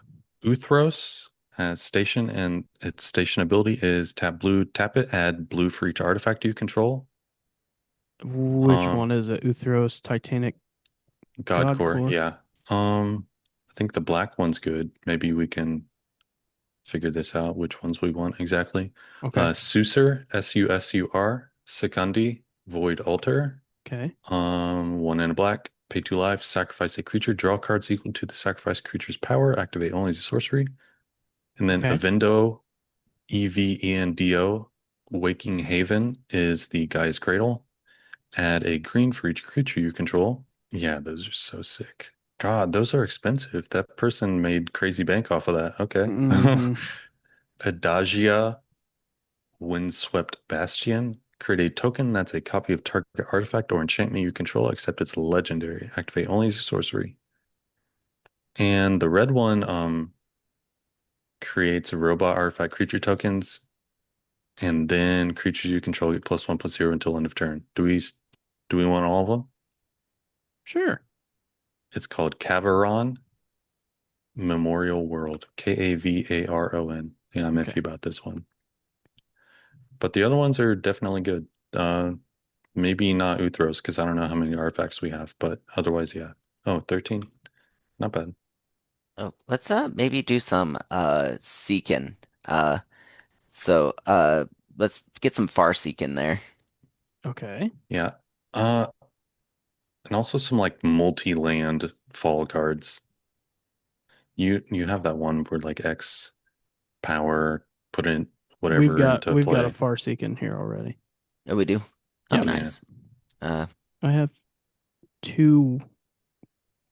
[SPEAKER 2] Uthros has station, and its station ability is tap blue, tap it, add blue for each artifact you control.
[SPEAKER 1] Which
[SPEAKER 2] Um,
[SPEAKER 1] one is it? Uthros, Titanic,
[SPEAKER 2] God
[SPEAKER 1] God
[SPEAKER 2] Core,
[SPEAKER 1] Core?
[SPEAKER 2] yeah. I think the black one's good. Maybe we can figure this out, which ones we want exactly.
[SPEAKER 1] Okay.
[SPEAKER 2] Susur, Susur, Secundi, Void Altar.
[SPEAKER 1] Okay.
[SPEAKER 2] One in a black. Pay 2 life, sacrifice a creature, draw cards equal to the sacrificed creature's power, activate only as a sorcery. And then
[SPEAKER 1] Okay.
[SPEAKER 2] Evendo, Evendo, Waking Haven is the Guy's Cradle. Add a green for each creature you control. Yeah, those are so sick. God, those are expensive. That person made crazy bank off of that. Okay.
[SPEAKER 1] Hmm.
[SPEAKER 2] Adagia, Windswept Bastion. Create a token that's a copy of target artifact or enchantment you control, except it's legendary. Activate only as a sorcery. And the red one creates robot artifact creature tokens, and then creatures you control get +1/+0 until end of turn. Do we want all of them?
[SPEAKER 1] Sure.
[SPEAKER 2] It's called Caveron Memorial World. Kavaron. Yeah, I'm
[SPEAKER 1] Okay.
[SPEAKER 2] iffy about this one. But the other ones are definitely good. Maybe not Uthros, because I don't know how many artifacts we have, but otherwise, yeah. Oh, 13. Not bad.
[SPEAKER 3] Oh, let's maybe do some seeking. So let's get some far seek in there.
[SPEAKER 1] Okay.
[SPEAKER 2] Yeah. Uh, and also some like multi-land fall cards. You have that one where like X power put in
[SPEAKER 1] We've
[SPEAKER 2] whatever
[SPEAKER 1] got
[SPEAKER 2] into
[SPEAKER 1] we've got a
[SPEAKER 2] play.
[SPEAKER 1] Farseek in here already.
[SPEAKER 3] Oh, we do. Oh,
[SPEAKER 1] Yep.
[SPEAKER 2] Yeah.
[SPEAKER 3] nice. Uh,
[SPEAKER 1] I have two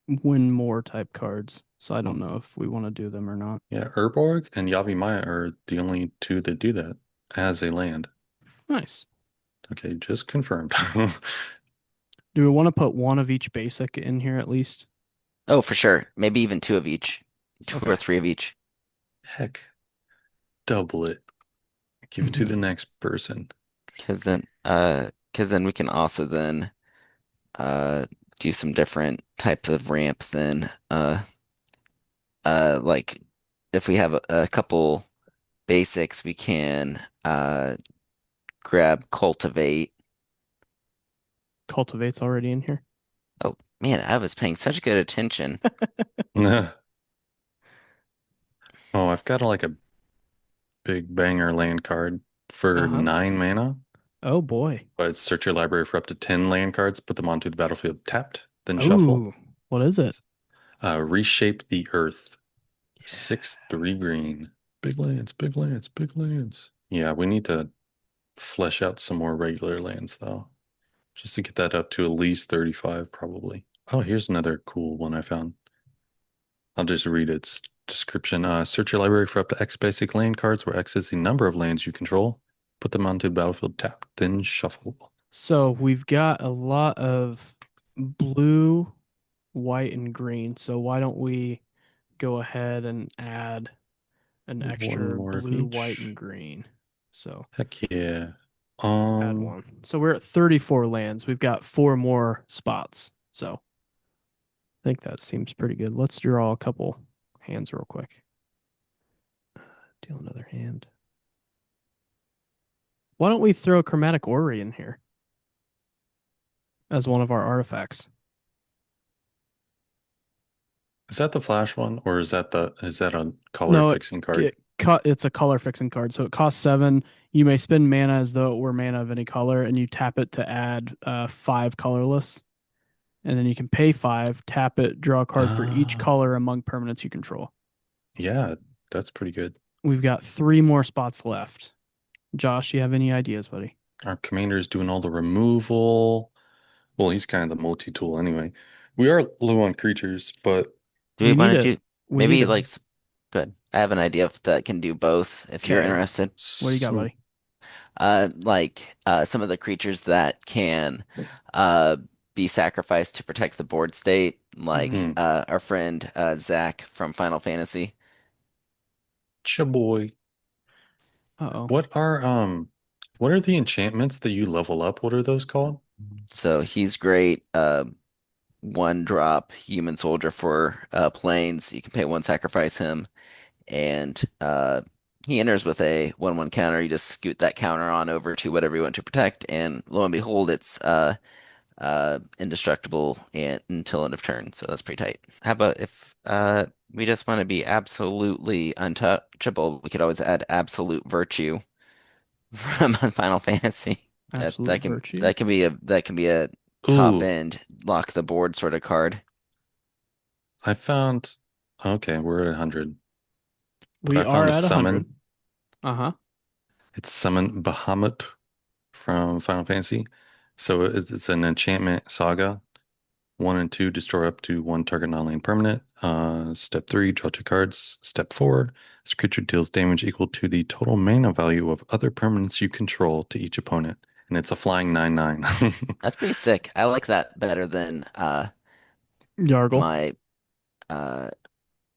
[SPEAKER 1] win more type cards, so I don't know if we want to do them or not.
[SPEAKER 2] Yeah, Urborg and Yavi Maya are the only two that do that as a land.
[SPEAKER 1] Nice.
[SPEAKER 2] Okay, just confirmed.
[SPEAKER 1] Do we want to put one of each basic in here at least?
[SPEAKER 3] oh, for sure. Maybe even two of each, two or
[SPEAKER 1] Okay.
[SPEAKER 3] three of each.
[SPEAKER 2] Heck, double it. Give it to the next person.
[SPEAKER 3] Because then we can also then uh do some different types of ramp then. Like if we have a couple basics, we can grab cultivate.
[SPEAKER 1] Cultivate's already in here.
[SPEAKER 3] Oh man, I was paying such good attention.
[SPEAKER 2] Oh, I've got like a big banger land card for
[SPEAKER 1] Uh-huh.
[SPEAKER 2] 9 mana,
[SPEAKER 1] Oh boy.
[SPEAKER 2] but search your library for up to 10 land cards, put them onto the battlefield tapped, then shuffle.
[SPEAKER 1] Oh, what is it?
[SPEAKER 2] Reshape the earth.
[SPEAKER 1] Yeah.
[SPEAKER 2] 6/3 green. Big lands, big lands, big lands. Yeah, we need to flesh out some more regular lands though, just to get that up to at least 35 probably. Oh, here's another cool one I found. I'll just read its description. Search your library for up to X basic land cards, where X is the number of lands you control. Put them onto the battlefield tapped, then shuffle.
[SPEAKER 1] So we've got a lot of blue, white, and green. So why don't we go ahead and add an
[SPEAKER 2] One
[SPEAKER 1] extra
[SPEAKER 2] more of
[SPEAKER 1] blue, white, and
[SPEAKER 2] each.
[SPEAKER 1] green? So
[SPEAKER 2] Heck yeah.
[SPEAKER 1] add one. So we're at 34 lands. We've got four more spots. So I think that seems pretty good. Let's draw a couple hands real quick. Deal another hand. Why don't we throw Chromatic Orrery in here as one of our artifacts?
[SPEAKER 2] Is that the flash one, or is that a color
[SPEAKER 1] No,
[SPEAKER 2] fixing card?
[SPEAKER 1] it's a color fixing card. So it costs 7. You may spend mana as though it were mana of any color, and you tap it to add 5 colorless. And then you can pay 5, tap it, draw a card for each
[SPEAKER 2] Oh,
[SPEAKER 1] color among permanents you control.
[SPEAKER 2] yeah, that's pretty good.
[SPEAKER 1] We've got 3 more spots left. Josh, you have any ideas, buddy?
[SPEAKER 2] Our commander is doing all the removal. Well, he's kind of the multi-tool anyway. We are low on creatures, but
[SPEAKER 3] Do we
[SPEAKER 1] We need
[SPEAKER 3] want to
[SPEAKER 1] a
[SPEAKER 3] do
[SPEAKER 1] we need
[SPEAKER 3] maybe
[SPEAKER 1] a
[SPEAKER 3] like good? I have an idea that can do both if you're
[SPEAKER 1] okay.
[SPEAKER 3] interested.
[SPEAKER 1] What do you got,
[SPEAKER 2] so,
[SPEAKER 1] buddy?
[SPEAKER 3] Some of the creatures that can uh be sacrificed to protect the board state, like
[SPEAKER 2] hmm,
[SPEAKER 3] our friend Zach from Final Fantasy.
[SPEAKER 2] chaboy.
[SPEAKER 1] Uh-oh.
[SPEAKER 2] What are the enchantments that you level up? What are those called?
[SPEAKER 3] So he's great. One drop human soldier for planes. You can pay one, sacrifice him, and he enters with a 1/1 counter. You just scoot that counter on over to whatever you want to protect, and lo and behold, it's indestructible until end of turn. So that's pretty tight. How about if we just want to be absolutely untouchable? We could always add absolute virtue from Final Fantasy.
[SPEAKER 1] Absolute virtue.
[SPEAKER 3] That can be a top
[SPEAKER 2] Ooh,
[SPEAKER 3] end lock the board sort of card.
[SPEAKER 2] I found. Okay, we're at 100, but
[SPEAKER 1] We
[SPEAKER 2] I
[SPEAKER 1] are
[SPEAKER 2] found a
[SPEAKER 1] at 100.
[SPEAKER 2] summon.
[SPEAKER 1] Uh-huh.
[SPEAKER 2] It's summon Bahamut from Final Fantasy. So it's an enchantment saga. One and two, destroy up to one target non-land permanent. Step three, draw two cards. Step four, this creature deals damage equal to the total mana value of other permanents you control to each opponent. And it's a flying 9/9.
[SPEAKER 3] That's pretty sick. I like that better than
[SPEAKER 1] Yargle.
[SPEAKER 3] my uh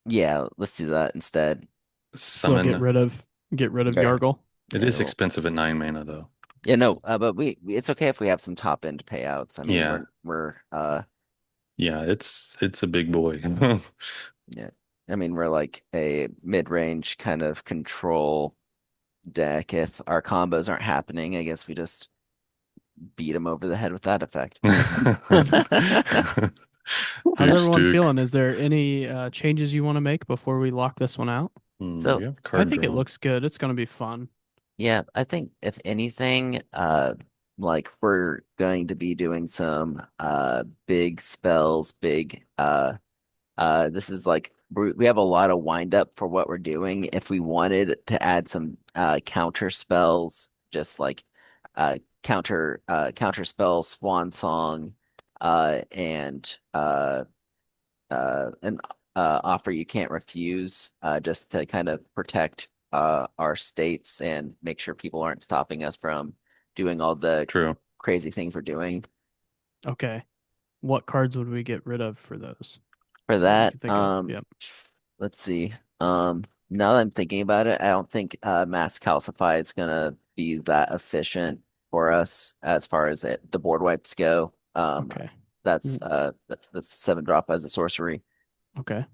[SPEAKER 3] yeah, let's do that instead.
[SPEAKER 1] So get
[SPEAKER 2] Summon.
[SPEAKER 1] rid of get rid of
[SPEAKER 3] Yeah.
[SPEAKER 1] Yargle.
[SPEAKER 2] It
[SPEAKER 3] Yeah,
[SPEAKER 2] is
[SPEAKER 3] well,
[SPEAKER 2] expensive at 9 mana though.
[SPEAKER 3] yeah, no, but it's okay if we have some top end payouts. I mean,
[SPEAKER 2] Yeah.
[SPEAKER 3] we're
[SPEAKER 2] Yeah, it's a big boy.
[SPEAKER 3] yeah. I mean, we're like a mid-range kind of control deck. If our combos aren't happening, I guess we just beat them over the head with that effect.
[SPEAKER 1] How's
[SPEAKER 2] Big
[SPEAKER 1] everyone
[SPEAKER 2] stick.
[SPEAKER 1] feeling? Is there any changes you want to make before we lock this one out?
[SPEAKER 2] We
[SPEAKER 3] So
[SPEAKER 2] have a
[SPEAKER 1] I
[SPEAKER 2] card
[SPEAKER 1] think it
[SPEAKER 2] draw.
[SPEAKER 1] looks good. It's going to be fun.
[SPEAKER 3] yeah, I think if anything, like we're going to be doing some big spells, big this is like we have a lot of wind up for what we're doing. If we wanted to add some counter spells, just like counter spell, Swan Song, and an offer you can't refuse, just to kind of protect our states and make sure people aren't stopping us from doing all the
[SPEAKER 2] True.
[SPEAKER 3] crazy things we're doing.
[SPEAKER 1] Okay. What cards would we get rid of for those
[SPEAKER 3] For
[SPEAKER 1] that we
[SPEAKER 3] that,
[SPEAKER 1] could think of? Yep.
[SPEAKER 3] let's see. Now that I'm thinking about it, I don't think Mass Calcify is gonna be that efficient for us as far as the board wipes go.
[SPEAKER 1] Okay.
[SPEAKER 3] That's
[SPEAKER 1] Mm,
[SPEAKER 3] that's 7 drop as a sorcery,
[SPEAKER 1] okay.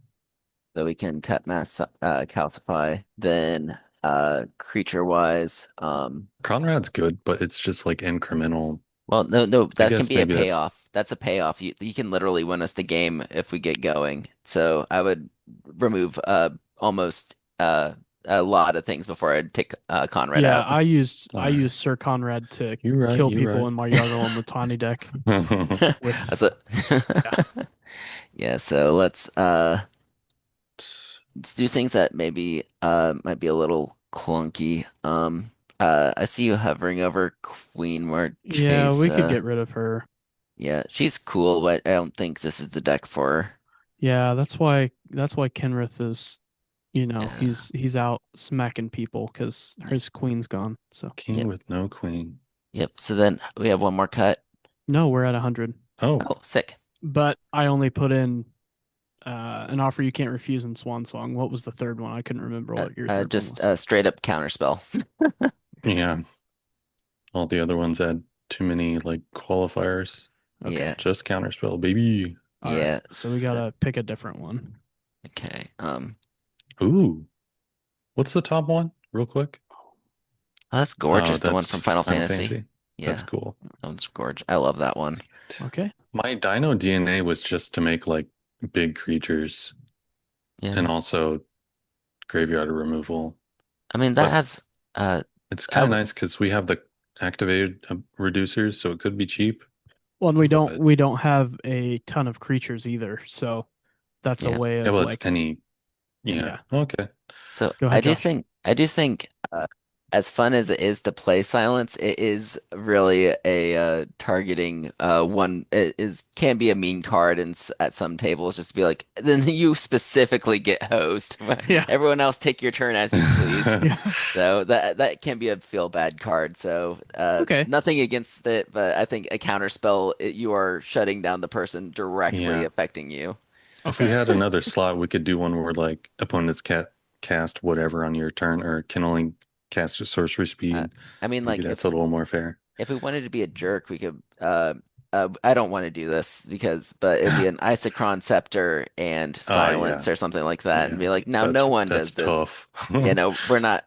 [SPEAKER 3] so we can cut Mass Calcify. Then creature wise,
[SPEAKER 2] Conrad's good, but it's just like incremental.
[SPEAKER 3] well, no,
[SPEAKER 2] I
[SPEAKER 3] that can
[SPEAKER 2] guess
[SPEAKER 3] be a
[SPEAKER 2] maybe that's
[SPEAKER 3] payoff. That's a payoff. You can literally win us the game if we get going. So I would remove almost a lot of things before I'd take Conrad
[SPEAKER 1] Yeah,
[SPEAKER 3] out.
[SPEAKER 1] I used Sir Conrad to
[SPEAKER 2] You're right,
[SPEAKER 1] kill
[SPEAKER 2] you're
[SPEAKER 1] people
[SPEAKER 2] right.
[SPEAKER 1] in my Yargle on the tiny deck with
[SPEAKER 3] That's a
[SPEAKER 1] yeah.
[SPEAKER 3] yeah. So let's do things that maybe might be a little clunky. I see you hovering over Queen
[SPEAKER 1] Yeah, we could
[SPEAKER 3] Marchesa.
[SPEAKER 1] get rid of her.
[SPEAKER 3] Yeah, she's cool, but I don't think this is the deck for her.
[SPEAKER 1] Yeah, that's why Kenrith is,
[SPEAKER 3] Yeah.
[SPEAKER 1] he's out smacking people because his queen's gone. So
[SPEAKER 2] King
[SPEAKER 3] Yep.
[SPEAKER 2] with no queen.
[SPEAKER 3] Yep. So then we have one more cut.
[SPEAKER 1] no, we're at 100.
[SPEAKER 2] Oh,
[SPEAKER 3] Oh, sick.
[SPEAKER 1] But I only put in an offer you can't refuse in Swan Song. What was the third one? I couldn't remember what your third one
[SPEAKER 3] Just
[SPEAKER 1] was.
[SPEAKER 3] straight up counterspell.
[SPEAKER 2] yeah. All the other ones had too many like qualifiers.
[SPEAKER 3] Yeah.
[SPEAKER 1] Okay.
[SPEAKER 2] Just counterspell, baby.
[SPEAKER 1] All right.
[SPEAKER 3] Yeah.
[SPEAKER 1] So we gotta pick a different one.
[SPEAKER 3] Okay.
[SPEAKER 2] Ooh. What's the top one? Real quick.
[SPEAKER 3] Oh, that's
[SPEAKER 2] Oh,
[SPEAKER 3] gorgeous. The one
[SPEAKER 2] that's
[SPEAKER 3] from Final
[SPEAKER 2] Final
[SPEAKER 3] Fantasy.
[SPEAKER 2] Fantasy. That's
[SPEAKER 3] Yeah.
[SPEAKER 2] cool.
[SPEAKER 3] That one's gorgeous. I love that one.
[SPEAKER 2] Sweet.
[SPEAKER 1] Okay.
[SPEAKER 2] My Dino DNA was just to make like big creatures and
[SPEAKER 3] Yeah.
[SPEAKER 2] also graveyard removal.
[SPEAKER 3] I mean, that
[SPEAKER 2] But
[SPEAKER 3] has, uh,
[SPEAKER 2] it's
[SPEAKER 3] I,
[SPEAKER 2] kind of
[SPEAKER 3] w-
[SPEAKER 2] nice because we have the activated reducers, so it could be cheap.
[SPEAKER 1] Well, and we don't
[SPEAKER 2] But
[SPEAKER 1] we don't have a ton of creatures either, so that's a
[SPEAKER 3] yeah.
[SPEAKER 1] way
[SPEAKER 2] yeah,
[SPEAKER 1] of
[SPEAKER 2] well, it's
[SPEAKER 1] like,
[SPEAKER 2] any. Yeah.
[SPEAKER 1] yeah.
[SPEAKER 2] Okay.
[SPEAKER 3] So
[SPEAKER 1] Go ahead, Josh.
[SPEAKER 3] I do think, as fun as it is to play silence, it is really a targeting one. It is can be a mean card and at some tables just to be like, then you specifically get hosed.
[SPEAKER 1] Yeah.
[SPEAKER 3] Everyone else take your turn as you please.
[SPEAKER 1] Yeah.
[SPEAKER 3] So that can be a feel bad card. So
[SPEAKER 1] Okay.
[SPEAKER 3] nothing against it, but I think a counter spell, you are shutting down the person directly
[SPEAKER 2] Yeah.
[SPEAKER 3] affecting you.
[SPEAKER 2] If we
[SPEAKER 1] Okay.
[SPEAKER 2] had another slot, we could do one where like opponents can cast whatever on your turn or can only cast at sorcery
[SPEAKER 3] Uh,
[SPEAKER 2] speed.
[SPEAKER 3] I mean,
[SPEAKER 2] Maybe
[SPEAKER 3] like
[SPEAKER 2] that's a little more fair.
[SPEAKER 3] if we wanted to be a jerk, we could. I don't want to do this but it'd be an Isochron Scepter and
[SPEAKER 2] Oh yeah.
[SPEAKER 3] Silence or something like that, and
[SPEAKER 2] Yeah.
[SPEAKER 3] be like, now
[SPEAKER 2] That's
[SPEAKER 3] no one
[SPEAKER 2] that's
[SPEAKER 3] does this.
[SPEAKER 2] tough.
[SPEAKER 3] We're not.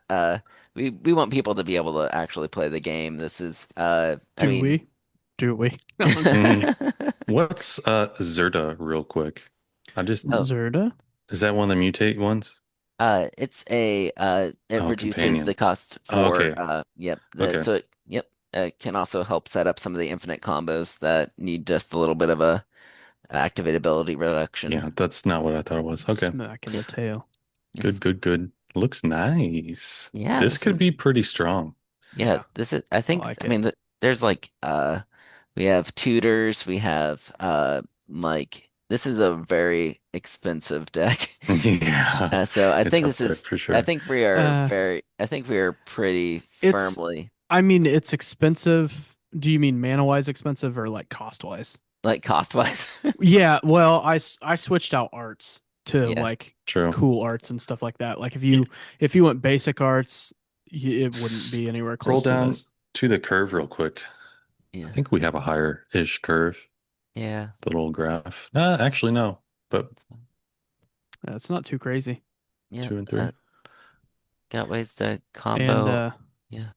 [SPEAKER 3] We want people to be able to actually play the game. This is. I
[SPEAKER 1] Do
[SPEAKER 3] mean,
[SPEAKER 1] we? Do we? No, I'm just
[SPEAKER 2] Mhm.
[SPEAKER 1] kidding.
[SPEAKER 2] What's Zerta real quick? I just
[SPEAKER 3] oh,
[SPEAKER 1] Zerda?
[SPEAKER 2] is that one of the mutate ones?
[SPEAKER 3] it's a. It
[SPEAKER 2] Oh,
[SPEAKER 3] reduces the
[SPEAKER 2] companion.
[SPEAKER 3] cost
[SPEAKER 2] Oh,
[SPEAKER 3] for.
[SPEAKER 2] okay.
[SPEAKER 3] Yep.
[SPEAKER 2] Okay.
[SPEAKER 3] So yep. can also help set up some of the infinite combos that need just a little bit of a activatability reduction.
[SPEAKER 2] Yeah, that's not what I thought it was. Okay.
[SPEAKER 1] Smack in the tail.
[SPEAKER 2] Good, good, good. Looks nice.
[SPEAKER 3] Yeah,
[SPEAKER 2] This
[SPEAKER 3] this
[SPEAKER 2] could
[SPEAKER 3] is
[SPEAKER 2] be pretty strong.
[SPEAKER 3] yeah,
[SPEAKER 1] Yeah,
[SPEAKER 3] this is I
[SPEAKER 1] I
[SPEAKER 3] think
[SPEAKER 1] like
[SPEAKER 3] I
[SPEAKER 1] it.
[SPEAKER 3] mean there's like we have tutors, we have like this is a very expensive deck.
[SPEAKER 2] Yeah,
[SPEAKER 3] So I
[SPEAKER 2] it's
[SPEAKER 3] think
[SPEAKER 2] up
[SPEAKER 3] this
[SPEAKER 2] there
[SPEAKER 3] is
[SPEAKER 2] for
[SPEAKER 3] I
[SPEAKER 2] sure.
[SPEAKER 3] think we are
[SPEAKER 1] Uh,
[SPEAKER 3] very I think we are pretty
[SPEAKER 1] it's,
[SPEAKER 3] firmly
[SPEAKER 1] I mean, it's expensive. Do you mean mana wise expensive or like cost wise?
[SPEAKER 3] like cost wise.
[SPEAKER 1] Yeah, well, I switched out arts to
[SPEAKER 3] Yeah.
[SPEAKER 1] like
[SPEAKER 2] True.
[SPEAKER 1] cool arts and stuff like that. Like
[SPEAKER 2] Yeah.
[SPEAKER 1] if you went basic arts, it wouldn't be anywhere
[SPEAKER 2] Scroll
[SPEAKER 1] close to
[SPEAKER 2] down
[SPEAKER 1] this.
[SPEAKER 2] to the curve real quick. I
[SPEAKER 3] Yeah.
[SPEAKER 2] think we have a higher-ish curve,
[SPEAKER 3] Yeah.
[SPEAKER 2] the little graph. Actually, no, but
[SPEAKER 1] Yeah, it's not too crazy.
[SPEAKER 3] Yeah.
[SPEAKER 2] 2 and 3.
[SPEAKER 3] Got ways to
[SPEAKER 1] And
[SPEAKER 3] combo. Yeah.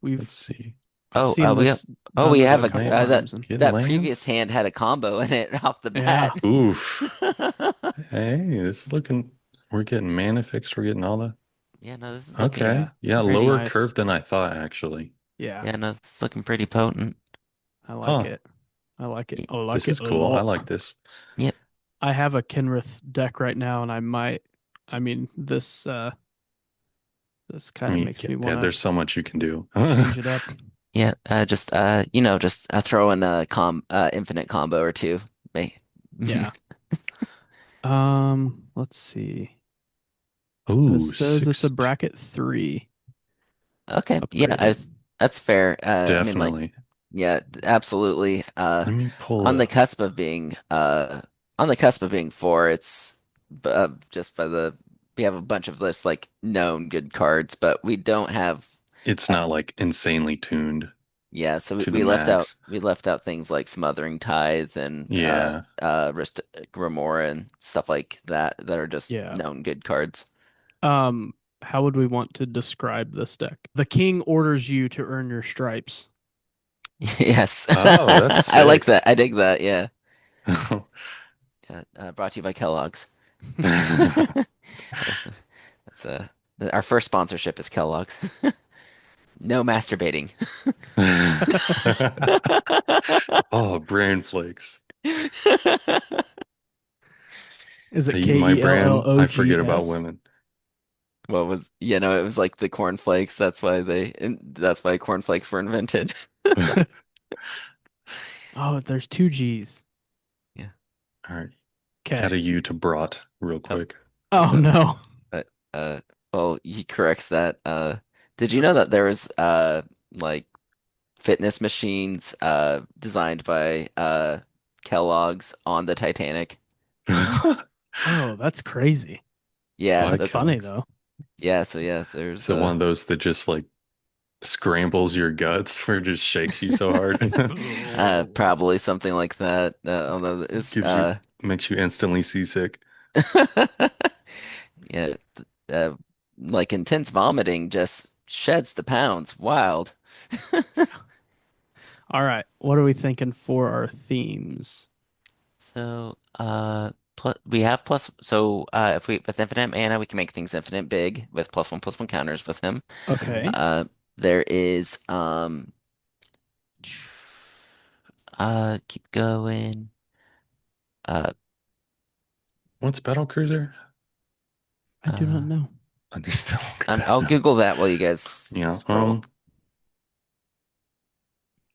[SPEAKER 1] we've
[SPEAKER 2] Let's see.
[SPEAKER 1] I've
[SPEAKER 3] Oh,
[SPEAKER 1] seen
[SPEAKER 3] we have
[SPEAKER 1] this
[SPEAKER 3] oh
[SPEAKER 1] done
[SPEAKER 3] we
[SPEAKER 1] this
[SPEAKER 2] Is
[SPEAKER 1] a
[SPEAKER 3] have
[SPEAKER 2] it
[SPEAKER 3] a
[SPEAKER 1] couple
[SPEAKER 2] land?
[SPEAKER 1] times and
[SPEAKER 2] Getting
[SPEAKER 3] that previous
[SPEAKER 2] lands?
[SPEAKER 3] hand had a combo in it off the
[SPEAKER 1] yeah.
[SPEAKER 3] bat.
[SPEAKER 2] Oof. Hey, this is looking. We're getting mana fixed. We're getting all the.
[SPEAKER 3] Yeah, no, this is looking
[SPEAKER 2] Okay.
[SPEAKER 1] Yeah.
[SPEAKER 2] Yeah,
[SPEAKER 1] This is
[SPEAKER 2] lower
[SPEAKER 3] pretty.
[SPEAKER 1] nice.
[SPEAKER 2] curve than I thought, actually.
[SPEAKER 1] Yeah.
[SPEAKER 3] Yeah, no, this is looking pretty potent.
[SPEAKER 1] I like
[SPEAKER 2] Huh.
[SPEAKER 1] it. I like it.
[SPEAKER 3] Y-
[SPEAKER 1] I like
[SPEAKER 2] This
[SPEAKER 1] it
[SPEAKER 2] is
[SPEAKER 1] a
[SPEAKER 2] cool. I
[SPEAKER 1] lot.
[SPEAKER 2] like this.
[SPEAKER 3] Yep.
[SPEAKER 1] I have a Kenrith deck right now and I mean this
[SPEAKER 2] I
[SPEAKER 1] kind of
[SPEAKER 2] mean,
[SPEAKER 1] makes
[SPEAKER 2] yeah,
[SPEAKER 1] me
[SPEAKER 2] yeah,
[SPEAKER 1] want to
[SPEAKER 2] there's so much you can do.
[SPEAKER 1] change it up.
[SPEAKER 3] Yeah. Just just throw in a infinite combo or two. May.
[SPEAKER 1] Yeah. Let's see. This
[SPEAKER 2] Ooh,
[SPEAKER 1] says it's a
[SPEAKER 2] 6.
[SPEAKER 1] bracket 3
[SPEAKER 3] Okay. Yeah,
[SPEAKER 1] upgraded.
[SPEAKER 3] that's fair. I mean, like,
[SPEAKER 2] Definitely.
[SPEAKER 3] yeah, absolutely.
[SPEAKER 2] Let me pull
[SPEAKER 3] On the
[SPEAKER 2] a.
[SPEAKER 3] cusp of being on the cusp of being four, it's just by the we have a bunch of this like known good cards, but we don't have
[SPEAKER 2] It's
[SPEAKER 3] uh,
[SPEAKER 2] not like insanely tuned
[SPEAKER 3] yeah, so
[SPEAKER 2] to the max.
[SPEAKER 3] we left out things like Smothering Tithe and
[SPEAKER 2] Yeah.
[SPEAKER 3] Rist Remora and stuff like that that are just
[SPEAKER 1] Yeah.
[SPEAKER 3] known good cards.
[SPEAKER 1] Um, how would we want to describe this deck? The king orders you to earn your stripes.
[SPEAKER 3] Yes.
[SPEAKER 2] Oh, that's
[SPEAKER 3] I like
[SPEAKER 2] sick.
[SPEAKER 3] that. I dig that. Yeah. Yeah. Brought to you by Kellogg's. That's that's our first sponsorship is Kellogg's. No masturbating.
[SPEAKER 2] Oh, brain flakes.
[SPEAKER 1] Is it
[SPEAKER 2] I eat my bran, I forget about
[SPEAKER 1] KELLOGS?
[SPEAKER 2] women.
[SPEAKER 3] What was, yeah, no, it was like the cornflakes. That's why cornflakes were invented.
[SPEAKER 1] Oh, there's two G's.
[SPEAKER 3] Yeah.
[SPEAKER 2] All right. Add
[SPEAKER 1] Okay.
[SPEAKER 2] a U to brat real
[SPEAKER 3] Oh,
[SPEAKER 2] quick.
[SPEAKER 1] Oh
[SPEAKER 3] so,
[SPEAKER 1] no.
[SPEAKER 3] but, well, he corrects that. Did you know that there was, like fitness machines, designed by, Kellogg's on the Titanic?
[SPEAKER 1] Oh, that's crazy.
[SPEAKER 3] Yeah,
[SPEAKER 2] Why
[SPEAKER 1] That's
[SPEAKER 3] that's,
[SPEAKER 1] funny
[SPEAKER 2] Kellogg's?
[SPEAKER 1] though.
[SPEAKER 3] yeah, so yeah, there's,
[SPEAKER 2] Is it one of those that just like scrambles your guts or just shakes you so hard?
[SPEAKER 3] probably something like that. Although it's,
[SPEAKER 2] Gives you, makes you instantly seasick.
[SPEAKER 3] yeah, uh, like intense vomiting just sheds the pounds. Wild.
[SPEAKER 1] All right. What are we thinking for our themes?
[SPEAKER 3] So, we have plus. So, if we with infinite mana, we can make things infinite big with plus one counters with him.
[SPEAKER 1] Okay.
[SPEAKER 3] Uh, there is keep going. Uh,
[SPEAKER 2] What's Battle Cruiser?
[SPEAKER 1] I do not
[SPEAKER 3] uh,
[SPEAKER 1] know.
[SPEAKER 2] I need to look at that
[SPEAKER 3] I'll
[SPEAKER 2] now.
[SPEAKER 3] Google that while you guys
[SPEAKER 2] Yeah,
[SPEAKER 3] scroll.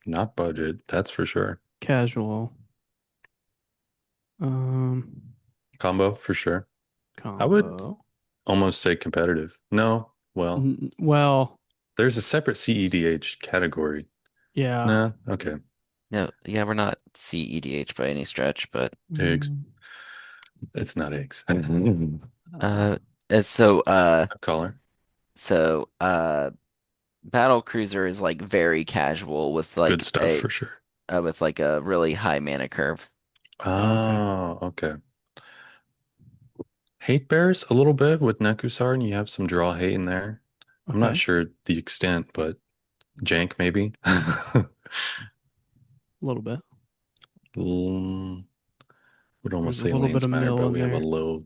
[SPEAKER 2] not budget, that's for sure.
[SPEAKER 1] Casual. Um,
[SPEAKER 2] Combo for sure. I would
[SPEAKER 1] combo.
[SPEAKER 2] almost say competitive. No, well,
[SPEAKER 1] Well,
[SPEAKER 2] there's a separate CEDH category.
[SPEAKER 1] yeah.
[SPEAKER 2] Nah, okay.
[SPEAKER 3] No, yeah, we're not CEDH by any stretch, but
[SPEAKER 2] Eggs.
[SPEAKER 1] Mm,
[SPEAKER 2] It's not eggs.
[SPEAKER 1] uh,
[SPEAKER 3] uh, it's so
[SPEAKER 2] Collar.
[SPEAKER 3] so Battle Cruiser is like very casual
[SPEAKER 2] Good stuff for sure.
[SPEAKER 3] with like a really high mana curve.
[SPEAKER 1] okay.
[SPEAKER 2] Oh, okay. Hate bears a little bit with Nekusar, and you have some draw hate in there. I'm not
[SPEAKER 1] Okay.
[SPEAKER 2] sure the extent, but jank maybe.
[SPEAKER 1] A little bit.
[SPEAKER 2] Mm, would almost
[SPEAKER 1] There's a
[SPEAKER 2] say
[SPEAKER 1] little bit
[SPEAKER 2] lands
[SPEAKER 1] of
[SPEAKER 2] matter,
[SPEAKER 1] mill
[SPEAKER 2] but
[SPEAKER 1] in
[SPEAKER 2] we have a
[SPEAKER 1] there.
[SPEAKER 2] low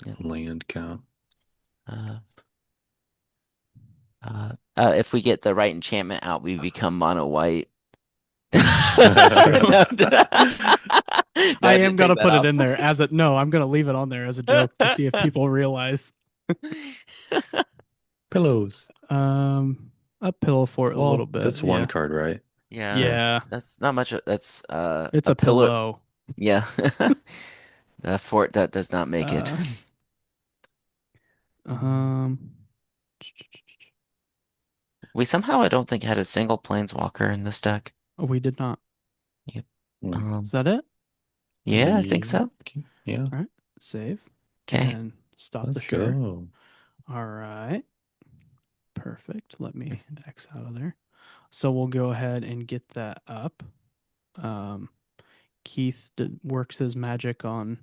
[SPEAKER 3] Yeah.
[SPEAKER 2] land count.
[SPEAKER 3] Uh, If we get the right enchantment out, we become mono white.
[SPEAKER 1] That's true.
[SPEAKER 3] No, no,
[SPEAKER 1] I
[SPEAKER 3] just
[SPEAKER 1] am
[SPEAKER 3] take
[SPEAKER 1] gonna
[SPEAKER 3] that
[SPEAKER 1] put it
[SPEAKER 3] off.
[SPEAKER 1] in there as a no, I'm gonna leave it on there as a joke to see if people realize.
[SPEAKER 2] Pillows.
[SPEAKER 1] Um, a pillow fort a little
[SPEAKER 2] Well,
[SPEAKER 1] bit.
[SPEAKER 2] that's one
[SPEAKER 1] Yeah.
[SPEAKER 2] card, right?
[SPEAKER 3] Yeah,
[SPEAKER 2] Yeah.
[SPEAKER 3] that's not much. That's
[SPEAKER 1] It's
[SPEAKER 3] a
[SPEAKER 1] a
[SPEAKER 3] pillar.
[SPEAKER 1] pillow.
[SPEAKER 3] Yeah, the fort that does not make it.
[SPEAKER 1] Uh, um,
[SPEAKER 3] We somehow I don't think had a single planeswalker in this deck.
[SPEAKER 1] we did not.
[SPEAKER 3] Yep.
[SPEAKER 2] Hmm.
[SPEAKER 1] Is that it?
[SPEAKER 3] Yeah, I think so.
[SPEAKER 2] Yeah.
[SPEAKER 1] All right. Save
[SPEAKER 3] Okay.
[SPEAKER 1] and stop the
[SPEAKER 2] Let's
[SPEAKER 1] share.
[SPEAKER 2] go.
[SPEAKER 1] All right. Perfect. Let me X out of there. So we'll go ahead and get that up. Um, Keith works his magic on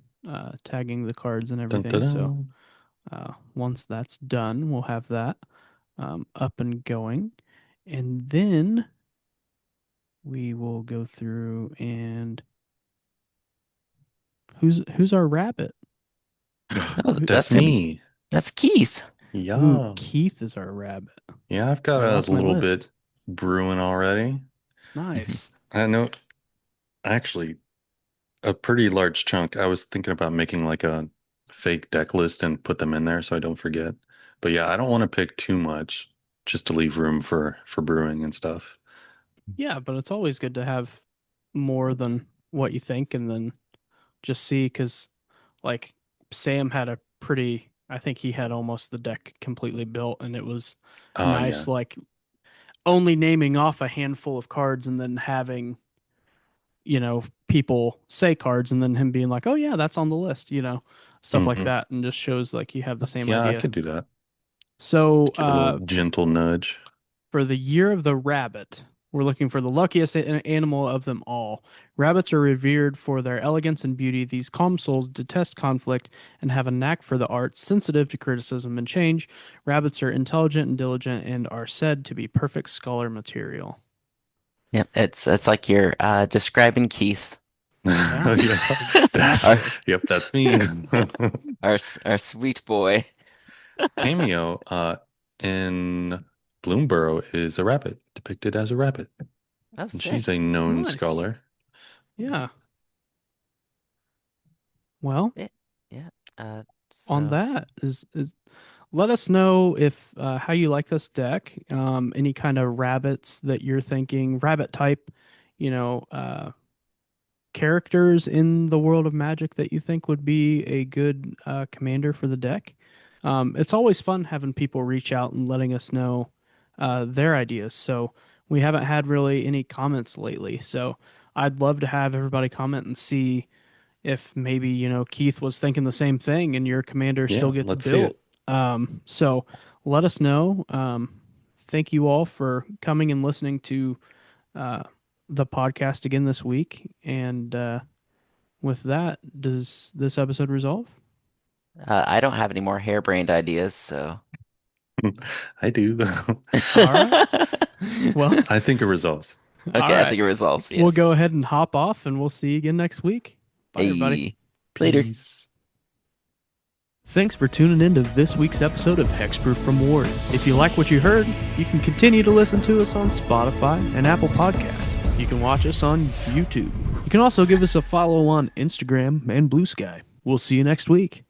[SPEAKER 1] tagging the cards and
[SPEAKER 2] Dun, dun,
[SPEAKER 1] everything. So
[SPEAKER 2] dun.
[SPEAKER 1] once that's done, we'll have that up and going. And then we will go through and who's our rabbit?
[SPEAKER 3] Oh,
[SPEAKER 2] That's
[SPEAKER 3] that's gonna be
[SPEAKER 2] me.
[SPEAKER 3] that's Keith.
[SPEAKER 1] Ooh,
[SPEAKER 2] Yeah.
[SPEAKER 1] Keith is our rabbit.
[SPEAKER 2] Yeah, I've got
[SPEAKER 1] I
[SPEAKER 2] a
[SPEAKER 1] lost my
[SPEAKER 2] little
[SPEAKER 1] list.
[SPEAKER 2] bit brewing already.
[SPEAKER 1] Nice.
[SPEAKER 2] I know, actually, a pretty large chunk. I was thinking about making like a fake deck list and put them in there so I don't forget. But yeah, I don't want to pick too much just to leave room for brewing and stuff.
[SPEAKER 1] Yeah, but it's always good to have more than what you think and then just see because like Sam had a pretty I think he had almost the deck completely built and it was
[SPEAKER 2] Oh yeah.
[SPEAKER 1] nice like only naming off a handful of cards and then having people say cards and then him being like, "Oh yeah, that's on the list," stuff like
[SPEAKER 2] Hmm.
[SPEAKER 1] that and just shows like you have the same
[SPEAKER 2] Yeah, I
[SPEAKER 1] idea.
[SPEAKER 2] could do that.
[SPEAKER 1] So,
[SPEAKER 2] Give a little gentle nudge.
[SPEAKER 1] for the year of the rabbit, we're looking for the luckiest animal of them all. Rabbits are revered for their elegance and beauty. These calm souls detest conflict and have a knack for the arts, sensitive to criticism and change. Rabbits are intelligent and diligent and are said to be perfect scholar material.
[SPEAKER 3] Yep, it's like you're describing Keith.
[SPEAKER 1] Yeah,
[SPEAKER 2] Yeah, that's
[SPEAKER 3] Our
[SPEAKER 2] yep, that's me.
[SPEAKER 3] our sweet boy.
[SPEAKER 2] Cameo in Bloomborough is a rabbit, depicted as a rabbit.
[SPEAKER 3] Oh,
[SPEAKER 2] And she's
[SPEAKER 3] sick.
[SPEAKER 2] a known
[SPEAKER 1] nice.
[SPEAKER 2] scholar.
[SPEAKER 1] Yeah. Well,
[SPEAKER 3] Yeah, yeah.
[SPEAKER 1] on
[SPEAKER 3] So
[SPEAKER 1] that is let us know if how you like this deck. Any kind of rabbits that you're thinking, rabbit type, you know, characters in the world of Magic that you think would be a good commander for the deck. It's always fun having people reach out and letting us know their ideas. So we haven't had really any comments lately. So I'd love to have everybody comment and see if maybe Keith was thinking the same thing and your commander still
[SPEAKER 2] Yeah,
[SPEAKER 1] gets
[SPEAKER 2] let's see
[SPEAKER 1] built.
[SPEAKER 2] it.
[SPEAKER 1] So let us know. Thank you all for coming and listening to uh, the podcast again this week. And with that, does this episode resolve?
[SPEAKER 3] I don't have any more harebrained ideas, so
[SPEAKER 2] I do.
[SPEAKER 1] All right. Well,
[SPEAKER 2] I think it resolves.
[SPEAKER 1] all
[SPEAKER 3] okay, I
[SPEAKER 1] right.
[SPEAKER 3] think it resolves,
[SPEAKER 1] We'll
[SPEAKER 3] yes.
[SPEAKER 1] go ahead and hop off and we'll see you again next week. Bye, everybody.
[SPEAKER 3] Hey, later.
[SPEAKER 2] Peace.
[SPEAKER 1] Thanks for tuning in to this week's episode of Hexproof from Ward. If you like what you heard, you can continue to listen to us on Spotify and Apple Podcasts. You can watch us on YouTube. You can also give us a follow on Instagram and Blue Sky. We'll see you next week.